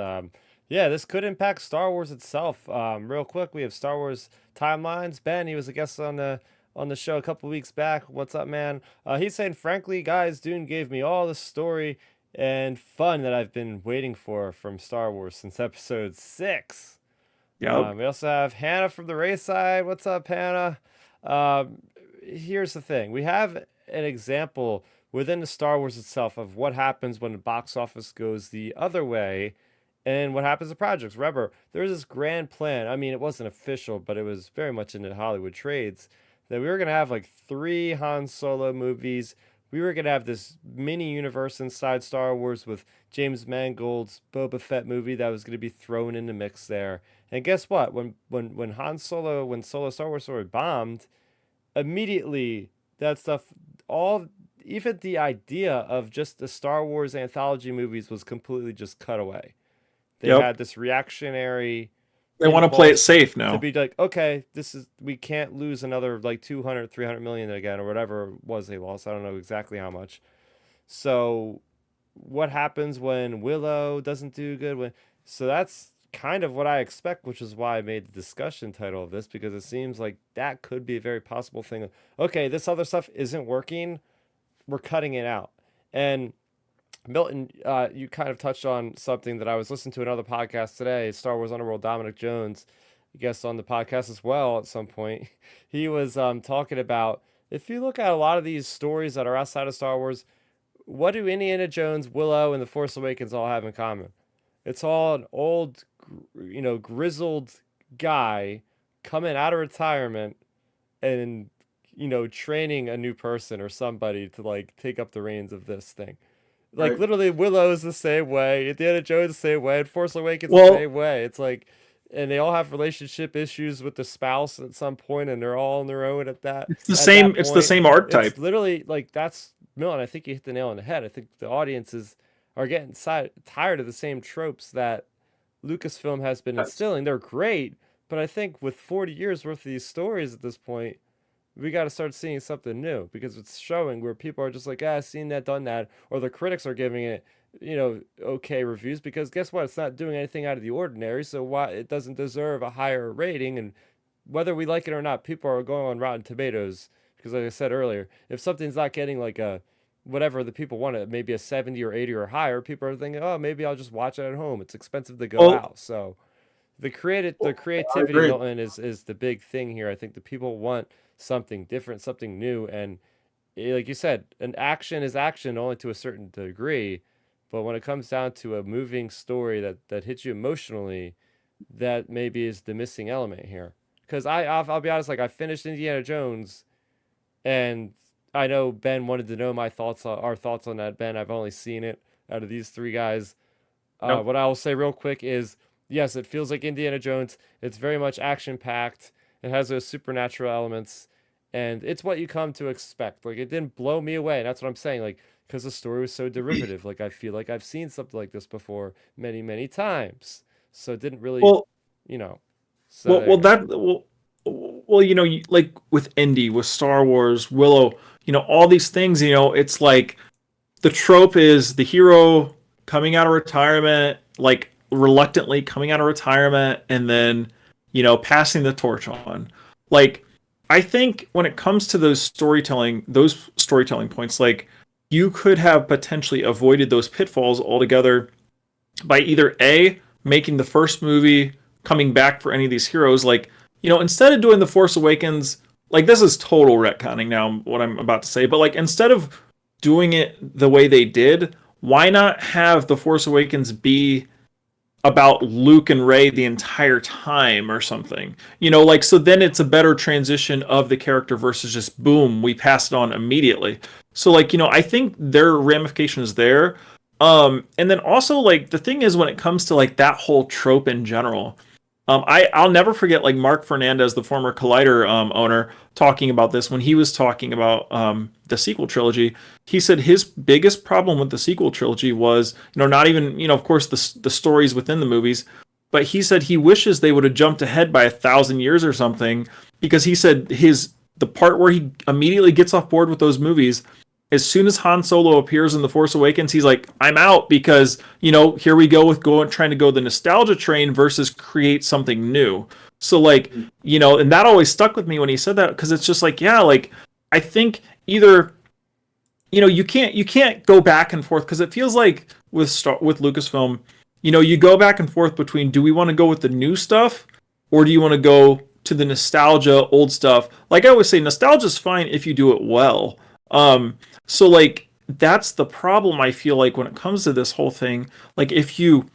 this could impact Star Wars itself. Real quick, we have Star Wars timelines. Ben, he was a guest on the show a couple weeks back. What's up, man? He's saying, frankly, guys, Dune gave me all the story and fun that I've been waiting for from Star Wars since episode 6. Yeah. We also have Hannah from the race side. What's up, Hannah? Here's the thing. We have an example within the Star Wars itself of what happens when the box office goes the other way and what happens to projects. Remember, there's this grand plan. I mean, it wasn't official, but it was very much in the Hollywood trades that we were going to have 3 Han Solo movies. We were going to have this mini universe inside Star Wars with James Mangold's Boba Fett movie that was going to be thrown in the mix there. And guess what? When Solo Star Wars story bombed, immediately that stuff, even the idea of just the Star Wars anthology movies was completely just cut away. They had this reactionary. They want to play it safe now. To be like, okay, we can't lose another 200, 300 million again, or whatever it was they lost. I don't know exactly how much. So what happens when Willow doesn't do good? So that's kind of what I expect, which is why I made the discussion title of this, because it seems like that could be a very possible thing. Okay, this other stuff isn't working. We're cutting it out. And Milton, you kind of touched on something that I was listening to another podcast today, Star Wars Underworld. Dominic Jones, I guess, on the podcast as well at some point. He was talking about, if you look at a lot of these stories that are outside of Star Wars, what do Indiana Jones, Willow, and The Force Awakens all have in common? It's all an old, grizzled guy coming out of retirement and, training a new person or somebody to take up the reins of this thing. Right. Literally, Willow is the same way. Indiana Jones the same way. And Force Awakens the same way. It's and they all have relationship issues with the spouse at some point, and they're all on their own at that. It's the same. It's the same archetype. It's literally that's Milton. I think you hit the nail on the head. I think the audiences are getting tired of the same tropes that Lucasfilm has been instilling. They're great, but I think with 40 years worth of these stories at this point, we got to start seeing something new, because it's showing where people are just seen that, done that, or the critics are giving it, okay reviews, because guess what? It's not doing anything out of the ordinary, so why it doesn't deserve a higher rating. And whether we like it or not, people are going on Rotten Tomatoes, because like I said earlier, if something's not getting a whatever the people want it, maybe a 70 or 80 or higher, people are thinking, oh, maybe I'll just watch it at home. It's expensive to go out. So the creativity, Milton, is the big thing here. I think the people want something different, something new, and like you said, an action is action only to a certain degree, but when it comes down to a moving story that hits you emotionally, that maybe is the missing element here. Because I'll be honest, I finished Indiana Jones, and I know Ben wanted to know our thoughts on that. Ben, I've only seen it out of these 3 guys. What I will say real quick is, yes, it feels like Indiana Jones. It's very much action packed. It has those supernatural elements, and it's what you come to expect. It didn't blow me away, and that's what I'm saying. Because the story was so derivative. I feel like I've seen something like this before many, many times. So it didn't really, So with Indy, with Star Wars, Willow, all these things, it's the trope is the hero coming out of retirement, like reluctantly coming out of retirement, and then, passing the torch on. Like, I think when it comes to those storytelling points, like, you could have potentially avoided those pitfalls altogether by either A, making the first movie coming back for any of these heroes, like, instead of doing The Force Awakens, like, this is total retconning now, what I'm about to say, but, like, instead of doing it the way they did, why not have The Force Awakens be about Luke and Rey the entire time or something? Like, so then it's a better transition of the character versus just boom, we pass it on immediately. So, like, I think their ramification is there. And then also, like, the thing is, when it comes to, like, that whole trope in general, I'll never forget, like, Mark Fernandez, the former Collider owner, talking about this when he was talking about the sequel trilogy. He said his biggest problem with the sequel trilogy was, not even, of course, the stories within the movies, but he said he wishes they would have jumped ahead by 1,000 years or something, because he said the part where he immediately gets off board with those movies, as soon as Han Solo appears in The Force Awakens, he's like, I'm out, because, here we go with trying to go the nostalgia train versus create something new. So, like, and that always stuck with me when he said that, because it's just like, yeah, like, I think either, you can't go back and forth, because it feels like with Lucasfilm, you go back and forth between, do we want to go with the new stuff, or do you want to go to the nostalgia, old stuff? Like I always say, nostalgia's fine if you do it well. So, like, that's the problem, I feel like, when it comes to this whole thing. Like, if you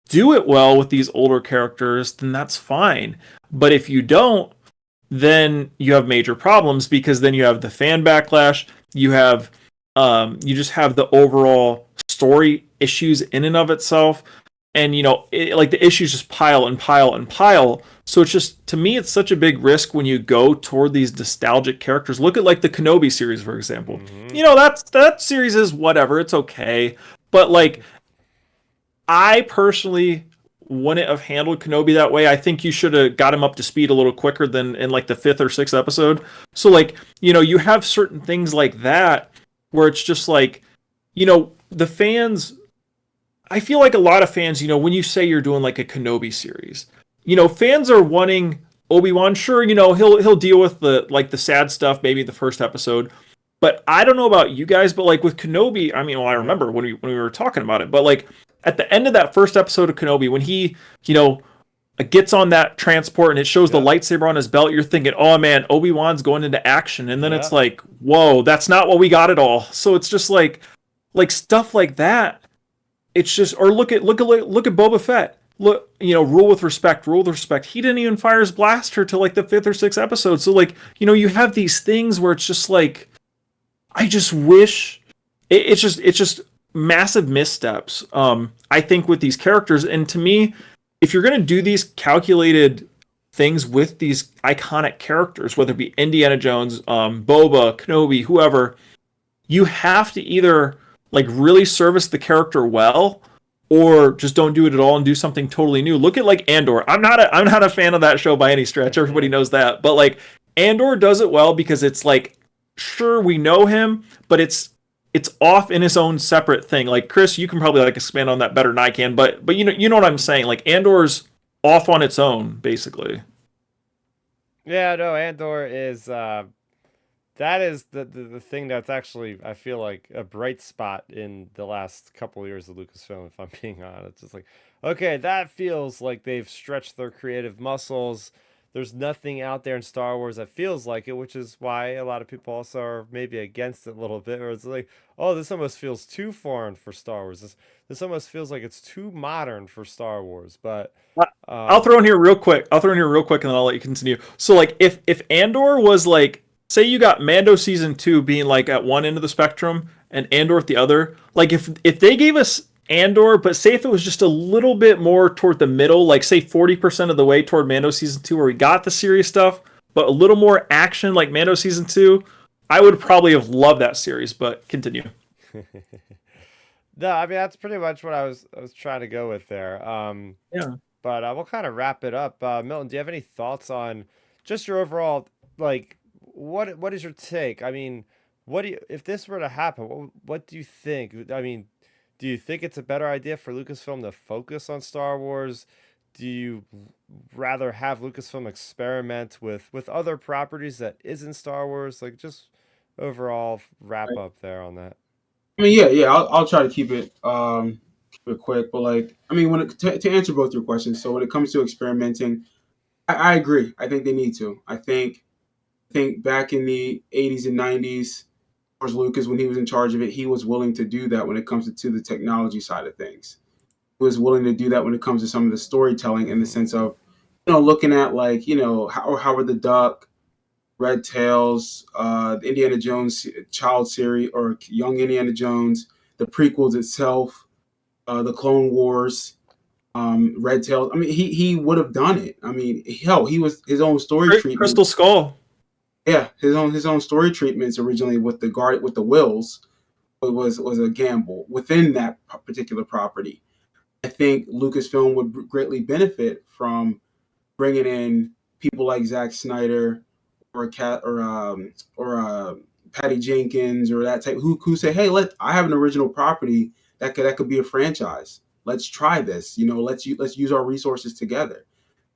do it well with these older characters, then that's fine. But if you don't, then you have major problems, because then you have the fan backlash, you have you just have the overall story issues in and of itself, and like, the issues just pile and pile and pile. So it's just, to me, it's such a big risk when you go toward these nostalgic characters. Look at, like, the Kenobi series, for example. That series is whatever, it's okay, but, like, I personally wouldn't have handled Kenobi that way. I think you should have got him up to speed a little quicker than in, like, the 5th or 6th episode. So, like, you have certain things like that where it's just like, the fans, I feel like a lot of fans, when you say you're doing, like, a Kenobi series, fans are wanting Obi-Wan. Sure, he'll deal with the sad stuff maybe the first episode, but I don't know about you guys, but, like, with Kenobi, I mean, well, I remember when we were talking about it, but, like, at the end of that first episode of Kenobi, when he, gets on that transport and it shows the lightsaber on his belt, you're thinking, oh man, Obi-Wan's going into action, and then it's like, whoa, that's not what we got at all. So it's just like stuff like that. It's just, or look at Boba Fett. Look, rule with respect. He didn't even fire his blaster till, like, the 5th or 6th episode. So, like, you have these things where it's just like, I just wish it's just massive missteps. I think with these characters, and to me, if you're going to do these calculated things with these iconic characters, whether it be Indiana Jones, Boba, Kenobi, whoever, you have to either, like, really service the character well, or just don't do it at all and do something totally new. Look at, like, Andor. I'm not a fan of that show by any stretch. Everybody knows that. But, like, Andor does it well because it's like, sure, we know him, but it's off in its own separate thing. Like, Chris, you can probably, like, expand on that better than I can, but you know what I'm saying. Like, Andor's off on its own, basically. Yeah, no, Andor is that is the thing that's actually, I feel like, a bright spot in the last couple of years of Lucasfilm, if I'm being honest. It's just like, okay, that feels like they've stretched their creative muscles. There's nothing out there in Star Wars that feels like it, which is why a lot of people also are maybe against it a little bit, or it's like, oh, this almost feels too foreign for Star Wars. This almost feels like it's too modern for Star Wars. But I'll throw in here real quick, and then I'll let you continue. So, like, if Andor was, like, say you got Mando season 2 being, like, at one end of the spectrum and Andor at the other, like, if they gave us Andor, but say if it was just a little bit more toward the middle, like, say 40% of the way toward Mando season 2, where we got the serious stuff, but a little more action like Mando season 2, I would probably have loved that series. But continue. No, I mean, that's pretty much what I was trying to go with there. Yeah. But we'll kind of wrap it up. Milton, do you have any thoughts on just your overall, like, what is your take? I mean, what do you, if this were to happen, what do you think? I mean, do you think it's a better idea for Lucasfilm to focus on Star Wars? Do you rather have Lucasfilm experiment with other properties that isn't Star Wars? Like, just overall wrap up there on that. I mean, yeah. I'll try to keep it quick, but like, I mean, to answer both your questions. So when it comes to experimenting, I agree. I think they need to. I think back in the 80s and 90s, George Lucas, when he was in charge of it, he was willing to do that when it comes to the technology side of things. He was willing to do that when it comes to some of the storytelling in the sense of, looking at like, Howard the Duck, Red Tails, the Indiana Jones child series or Young Indiana Jones, the prequels itself, the Clone Wars, Red Tails. I mean, he would have done it. I mean, hell, he was his own story treatment. Crystal Skull. Yeah, his own story treatments originally with the Wills was a gamble within that particular property. I think Lucasfilm would greatly benefit from bringing in people like Zack Snyder or Patty Jenkins or that type who say, hey, I have an original property that could be a franchise. Let's try this. Let's use our resources together.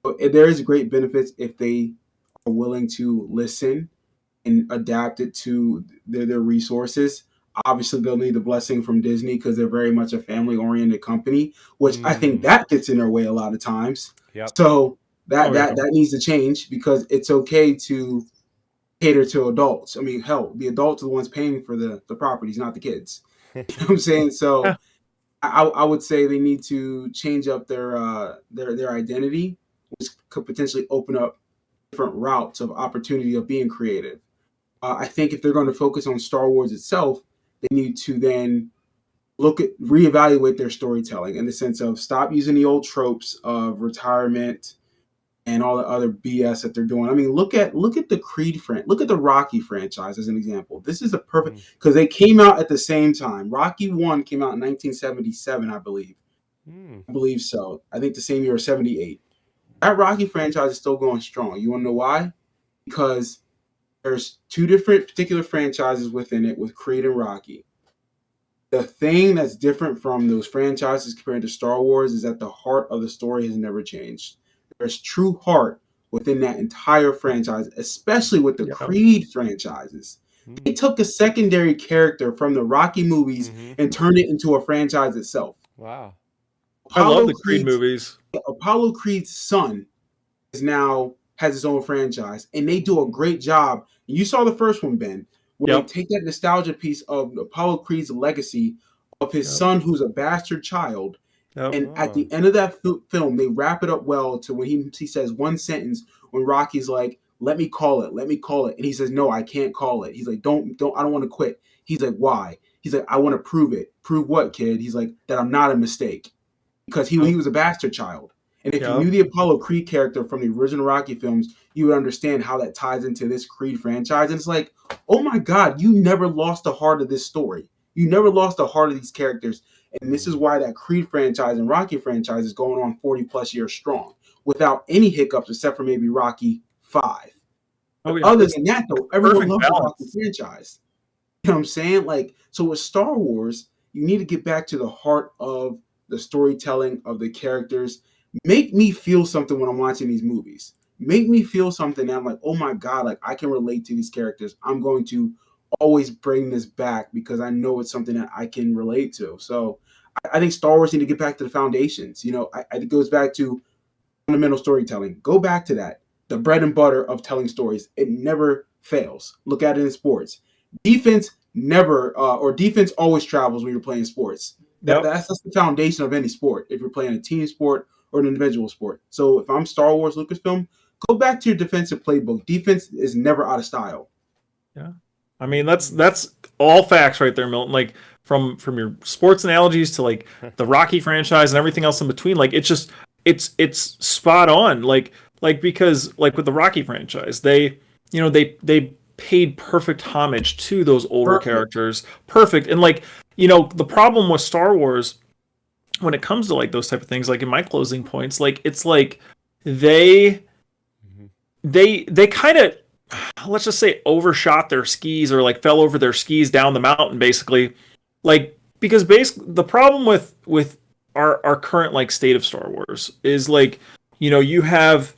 But there is great benefits if they are willing to listen and adapt it to their resources. Obviously, they'll need the blessing from Disney because they're very much a family-oriented company, which I think that gets in their way a lot of times. Yep. So that needs to change because it's okay to cater to adults. I mean, hell, the adults are the ones paying for the properties, not the kids. You know what I'm saying? So I would say they need to change up their identity, which could potentially open up different routes of opportunity of being creative. I think if they're going to focus on Star Wars itself, they need to then reevaluate their storytelling in the sense of stop using the old tropes of retirement and all the other BS that they're doing. I mean, look at the Creed look at the Rocky franchise as an example. This is a perfect because they came out at the same time. Rocky 1 came out in 1977, I believe. I believe so. I think the same year, 78. That Rocky franchise is still going strong. You want to know why? Because there's two different particular franchises within it with Creed and Rocky. The thing that's different from those franchises compared to Star Wars is that the heart of the story has never changed. There's true heart within that entire franchise, especially with the Creed franchises. They took a secondary character from the Rocky movies and turned it into a franchise itself. Wow. I love the Creed movies. Apollo Creed's son has his own franchise, and they do a great job. You saw the first one, Ben, where they take that nostalgia piece of Apollo Creed's legacy of his son who's a bastard child. And at the end of that film, they wrap it up well to when he says one sentence when Rocky's like, let me call it. And he says, no, I can't call it. He's like, don't, I don't want to quit. He's like, why? He's like, I want to prove it. Prove what, kid? He's like, that I'm not a mistake. Because he was a bastard child. And if you knew the Apollo Creed character from the original Rocky films, you would understand how that ties into this Creed franchise. And it's like, oh my God, you never lost the heart of this story. You never lost the heart of these characters. And this is why that Creed franchise and Rocky franchise is going on 40 plus years strong without any hiccups except for maybe Rocky 5. Other than that, though, everyone loves the Rocky franchise. You know what I'm saying? Like, so with Star Wars, you need to get back to the heart of the storytelling of the characters. Make me feel something when I'm watching these movies. Make me feel something that I'm like, oh my God, like I can relate to these characters. I'm going to always bring this back because I know it's something that I can relate to. So I think Star Wars need to get back to the foundations. It goes back to fundamental storytelling. Go back to that. The bread and butter of telling stories. It never fails. Look at it in sports. Defense never, or defense always travels when you're playing sports. That's the foundation of any sport. If you're playing a team sport or an individual sport. So if I'm Star Wars Lucasfilm, go back to your defensive playbook. Defense is never out of style. Yeah. I mean, that's all facts right there, Milton. Like from your sports analogies to like the Rocky franchise and everything else in between. Like it's spot on. Like because like with the Rocky franchise, they paid perfect homage to those older characters. Perfect. And like, the problem with Star Wars when it comes to like those type of things, like in my closing points, like it's like they kind of let's just say overshot their skis or like fell over their skis down the mountain, basically. Like, because basically the problem with our current like state of Star Wars is like, you have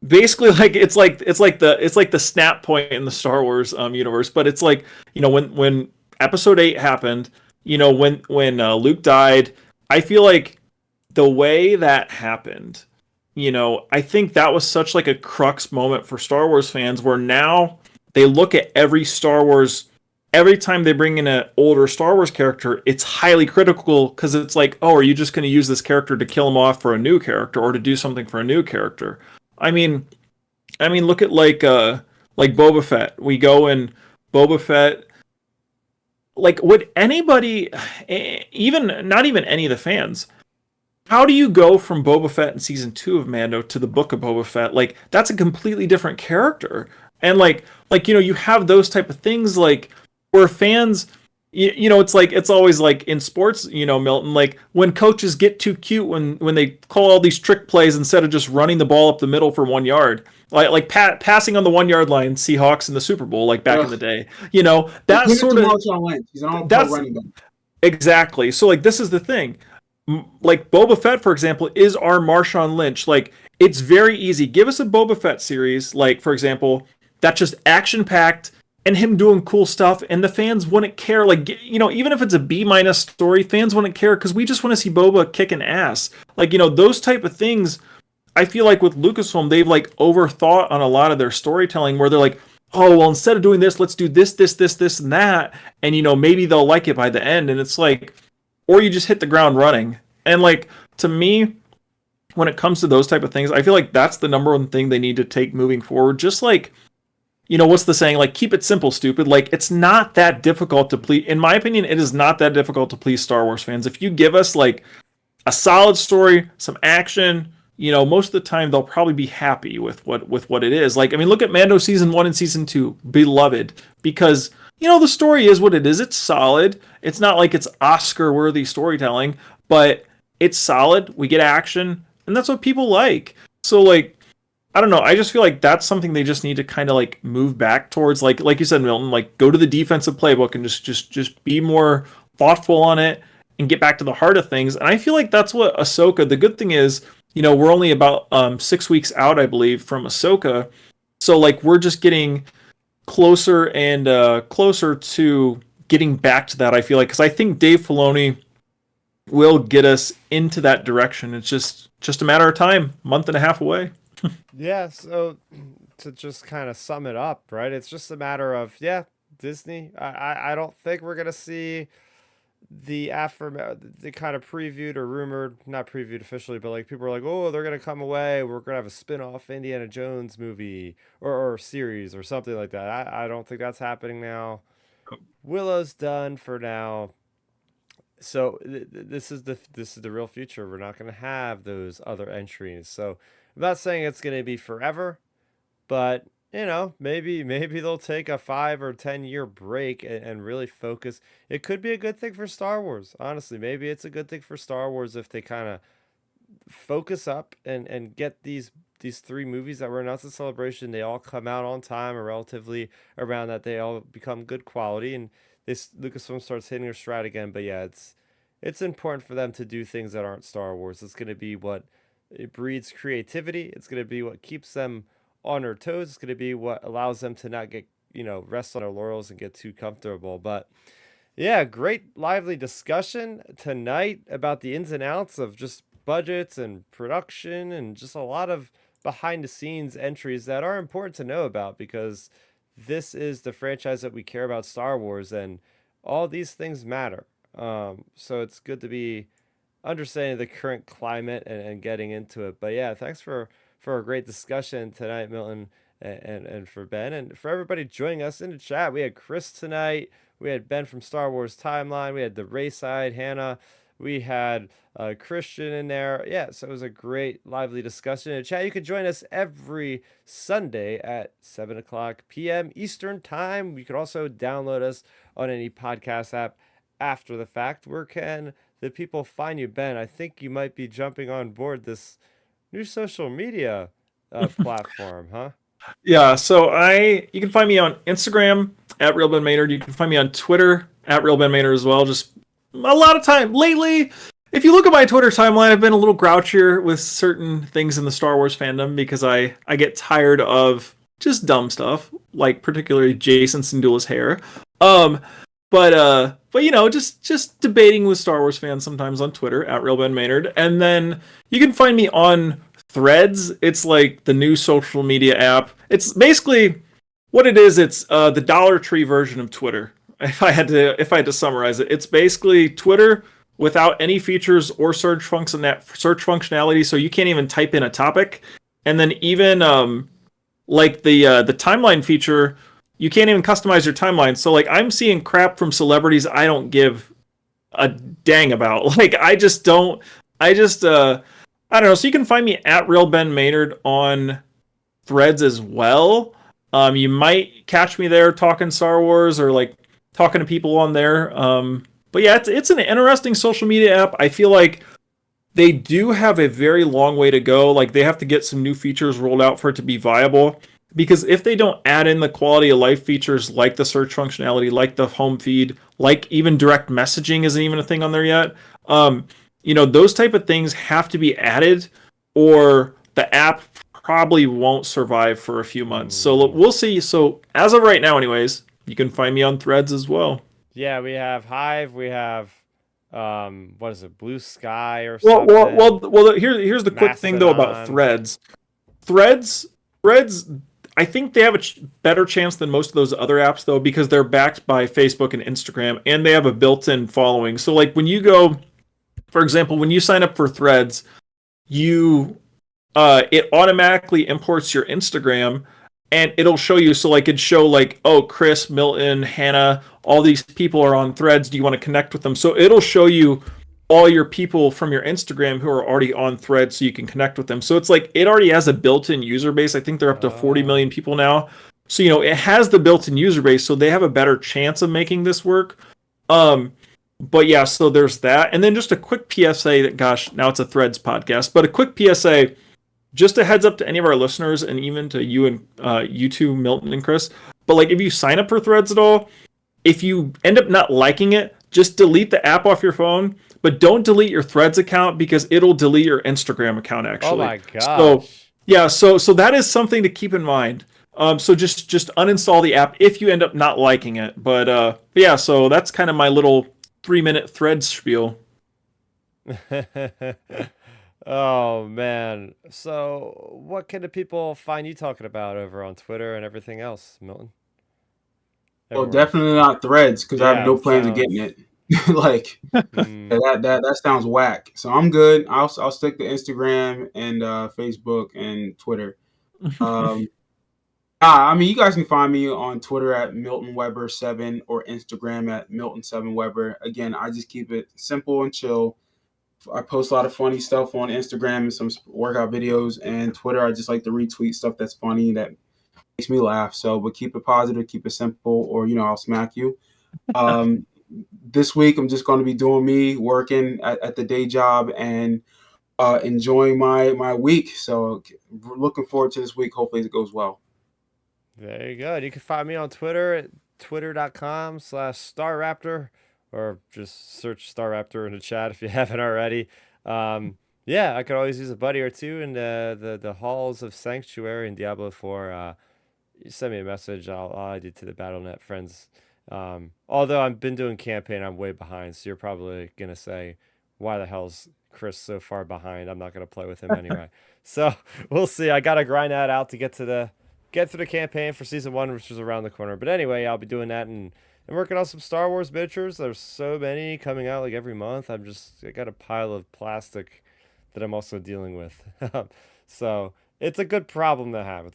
basically like it's like the snap point in the Star Wars universe, but it's like, when Episode 8 happened, when Luke died, I feel like the way that happened, I think that was such like a crux moment for Star Wars fans, where now they look at every time they bring in an older Star Wars character, it's highly critical, because it's like, oh, are you just going to use this character to kill him off for a new character or to do something for a new character? I mean, look at like Boba Fett. We go and Boba Fett. Like, would anybody, even not even any of the fans, how do you go from Boba Fett in season 2 of Mando to the Book of Boba Fett? Like, that's a completely different character. And like you have those type of things, like, where fans, it's always like in sports, Milton, like when coaches get too cute when they call all these trick plays instead of just running the ball up the middle for 1 yard. Like passing on the 1 yard line, Seahawks in the Super Bowl, like back in the day. That's sort of He's an all-pro running back. Exactly. So like, this is the thing. Like Boba Fett, for example, is our Marshawn Lynch. Like, it's very easy. Give us a Boba Fett series, like, for example, that's just action-packed and him doing cool stuff, and the fans wouldn't care. Like, even if it's a B- story, fans wouldn't care, because we just want to see Boba kicking ass. Like, those type of things, I feel like with Lucasfilm, they've like overthought on a lot of their storytelling, where they're like, oh, well, instead of doing this, let's do this, and that, and maybe they'll like it by the end. And it's like, or you just hit the ground running. And like, to me, when it comes to those type of things, I feel like that's the number one thing they need to take moving forward. Just like, what's the saying? Like, keep it simple, stupid. Like, it's not that difficult to please. In my opinion, it is not that difficult to please Star Wars fans. If you give us like a solid story, some action, most of the time they'll probably be happy with what it is. Like, I mean, look at Mando season 1 and season 2, beloved, because the story is what it is. It's solid. It's not like it's Oscar-worthy storytelling, but it's solid. We get action, and that's what people like. So, like, I don't know. I just feel like that's something they just need to kind of like move back towards. Like you said, Milton, like, go to the defensive playbook and just be more thoughtful on it and get back to the heart of things. And I feel like that's what Ahsoka. The good thing is, we're only about 6 weeks out, I believe, from Ahsoka. So like, we're just getting closer and closer to getting back to that, I feel like, because I think Dave Filoni will get us into that direction. It's just a matter of time, month and a half away. Yeah, so to just kind of sum it up, right? It's just a matter of, Disney. I don't think we're gonna see the kind of previewed or rumored, not previewed officially, but like people are like, oh, they're gonna come away. We're gonna have a spin-off Indiana Jones movie or series or something like that. I don't think that's happening now. Willow's done for now. So this is the real future. We're not gonna have those other entries. So I'm not saying it's gonna be forever, but maybe they'll take a 5 or 10 year break and really focus. It could be a good thing for Star Wars. Honestly, maybe it's a good thing for Star Wars if they kind of focus up and get these 3 movies that were announced at Celebration. They all come out on time or relatively around that. They all become good quality, and this Lucasfilm starts hitting their stride again. But yeah, it's important for them to do things that aren't Star Wars. It's going to be what it breeds creativity. It's going to be what keeps them on their toes. It's going to be what allows them to not get, rest on their laurels and get too comfortable. But yeah, great lively discussion tonight about the ins and outs of just budgets and production and just a lot of behind the scenes entries that are important to know about, because this is the franchise that we care about, Star Wars, and all these things matter. So it's good to be understanding the current climate and getting into it. But yeah, thanks for a great discussion tonight, Milton, and for Ben, and for everybody joining us in the chat. We had Chris tonight. We had Ben from Star Wars Timeline. We had the Rayside, Hannah. We had Christian in there. Yeah, so it was a great, lively discussion in the chat. You can join us every Sunday at 7 o'clock p.m. Eastern Time. You can also download us on any podcast app after the fact. Where can the people find you, Ben? I think you might be jumping on board this new social media platform, huh? Yeah, so you can find me on Instagram at RealBenMaynard. You can find me on Twitter at RealBenMaynard as well. Just a lot of time lately. If you look at my Twitter timeline, I've been a little grouchier with certain things in the Star Wars fandom because I get tired of just dumb stuff, like particularly Jason Syndulla's hair. Um, but you know, just debating with Star Wars fans sometimes on Twitter at RealBenMaynard, and then you can find me on Threads. It's like the new social media app. It's basically what it is. It's the Dollar Tree version of Twitter. If I had to summarize it, it's basically Twitter without any features or search functionality. So you can't even type in a topic, and then even like the timeline feature, you can't even customize your timeline. So like I'm seeing crap from celebrities I don't give a dang about. Like I just don't. I don't know. So you can find me at RealBenMaynard on Threads as well. You might catch me there talking Star Wars or like talking to people on there. But yeah, it's an interesting social media app. I feel like they do have a very long way to go. Like they have to get some new features rolled out for it to be viable. Because if they don't add in the quality of life features like the search functionality, like the home feed, like even direct messaging isn't even a thing on there yet. You know, those type of things have to be added or the app probably won't survive for a few months. So we'll see. So as of right now, anyways, you can find me on Threads as well. Yeah, we have Hive, we have what is it, Blue Sky or Well, something. here's the quick thing though about Threads. Threads, I think they have a better chance than most of those other apps though because they're backed by Facebook and Instagram and they have a built-in following. So like when you go, for example, when you sign up for Threads, it automatically imports your Instagram and it'll show you. So like it'd show like, oh, Chris, Milton, Hannah, all these people are on Threads. Do you want to connect with them? So it'll show you all your people from your Instagram who are already on Threads so you can connect with them. So it's like it already has a built-in user base. I think they're up to 40 million people now. So, you know, it has the built-in user base, so they have a better chance of making this work. But yeah, so there's that. And then just a quick PSA that, gosh, now it's a Threads podcast, but a quick PSA, just a heads up to any of our listeners and even to you and you two, Milton and Chris. But like if you sign up for Threads at all, if you end up not liking it, just delete the app off your phone, but don't delete your Threads account because it'll delete your Instagram account actually. Oh my gosh. So yeah, so that is something to keep in mind. So just uninstall the app if you end up not liking it. But yeah, so that's kind of my little 3-minute Threads spiel. Oh man. So what can the people find you talking about over on Twitter and everything else, Milton? Well, definitely not Threads because I have no plans of getting it. Like that sounds whack. So I'm good. I'll stick to Instagram and Facebook and Twitter. I mean, you guys can find me on Twitter at MiltonWeber7 or Instagram at Milton7Weber. Again, I just keep it simple and chill. I post a lot of funny stuff on Instagram and some workout videos, and Twitter, I just like to retweet stuff that's funny that makes me laugh. So, but keep it positive, keep it simple, or I'll smack you. This week, I'm just going to be doing me, working at the day job, and enjoying my week. So, looking forward to this week. Hopefully, it goes well. Very good. You can find me on Twitter at twitter.com/Starrapter, or just search Starrapter in the chat if you haven't already. Yeah, I could always use a buddy or two in the halls of Sanctuary in Diablo 4. You send me a message. I'll add you to the BattleNet friends. Although I've been doing campaign, I'm way behind, so you're probably going to say, why the hell's Chris so far behind? I'm not going to play with him anyway. So we'll see. I got to grind that out to get through the campaign for season 1, which is around the corner. But anyway, I'll be doing that and working on some Star Wars miniatures. There's so many coming out like every month. I got a pile of plastic that I'm also dealing with. So it's a good problem to have.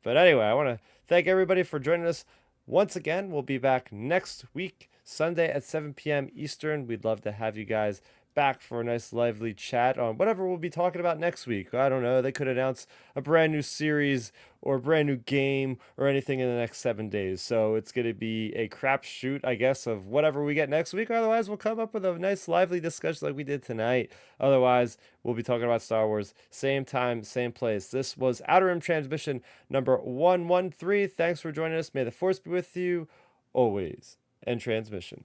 But anyway, I want to thank everybody for joining us once again. We'll be back next week, Sunday at 7 p.m. Eastern. We'd love to have you guys back for a nice lively chat on whatever we'll be talking about next week. I don't know. They could announce a brand new series or a brand new game or anything in the next 7 days. So it's going to be a crapshoot, I guess, of whatever we get next week. Otherwise, we'll come up with a nice lively discussion like we did tonight. Otherwise, we'll be talking about Star Wars, same time, same place. This was Outer Rim Transmission number 113. Thanks for joining us. May the Force be with you always. End transmission.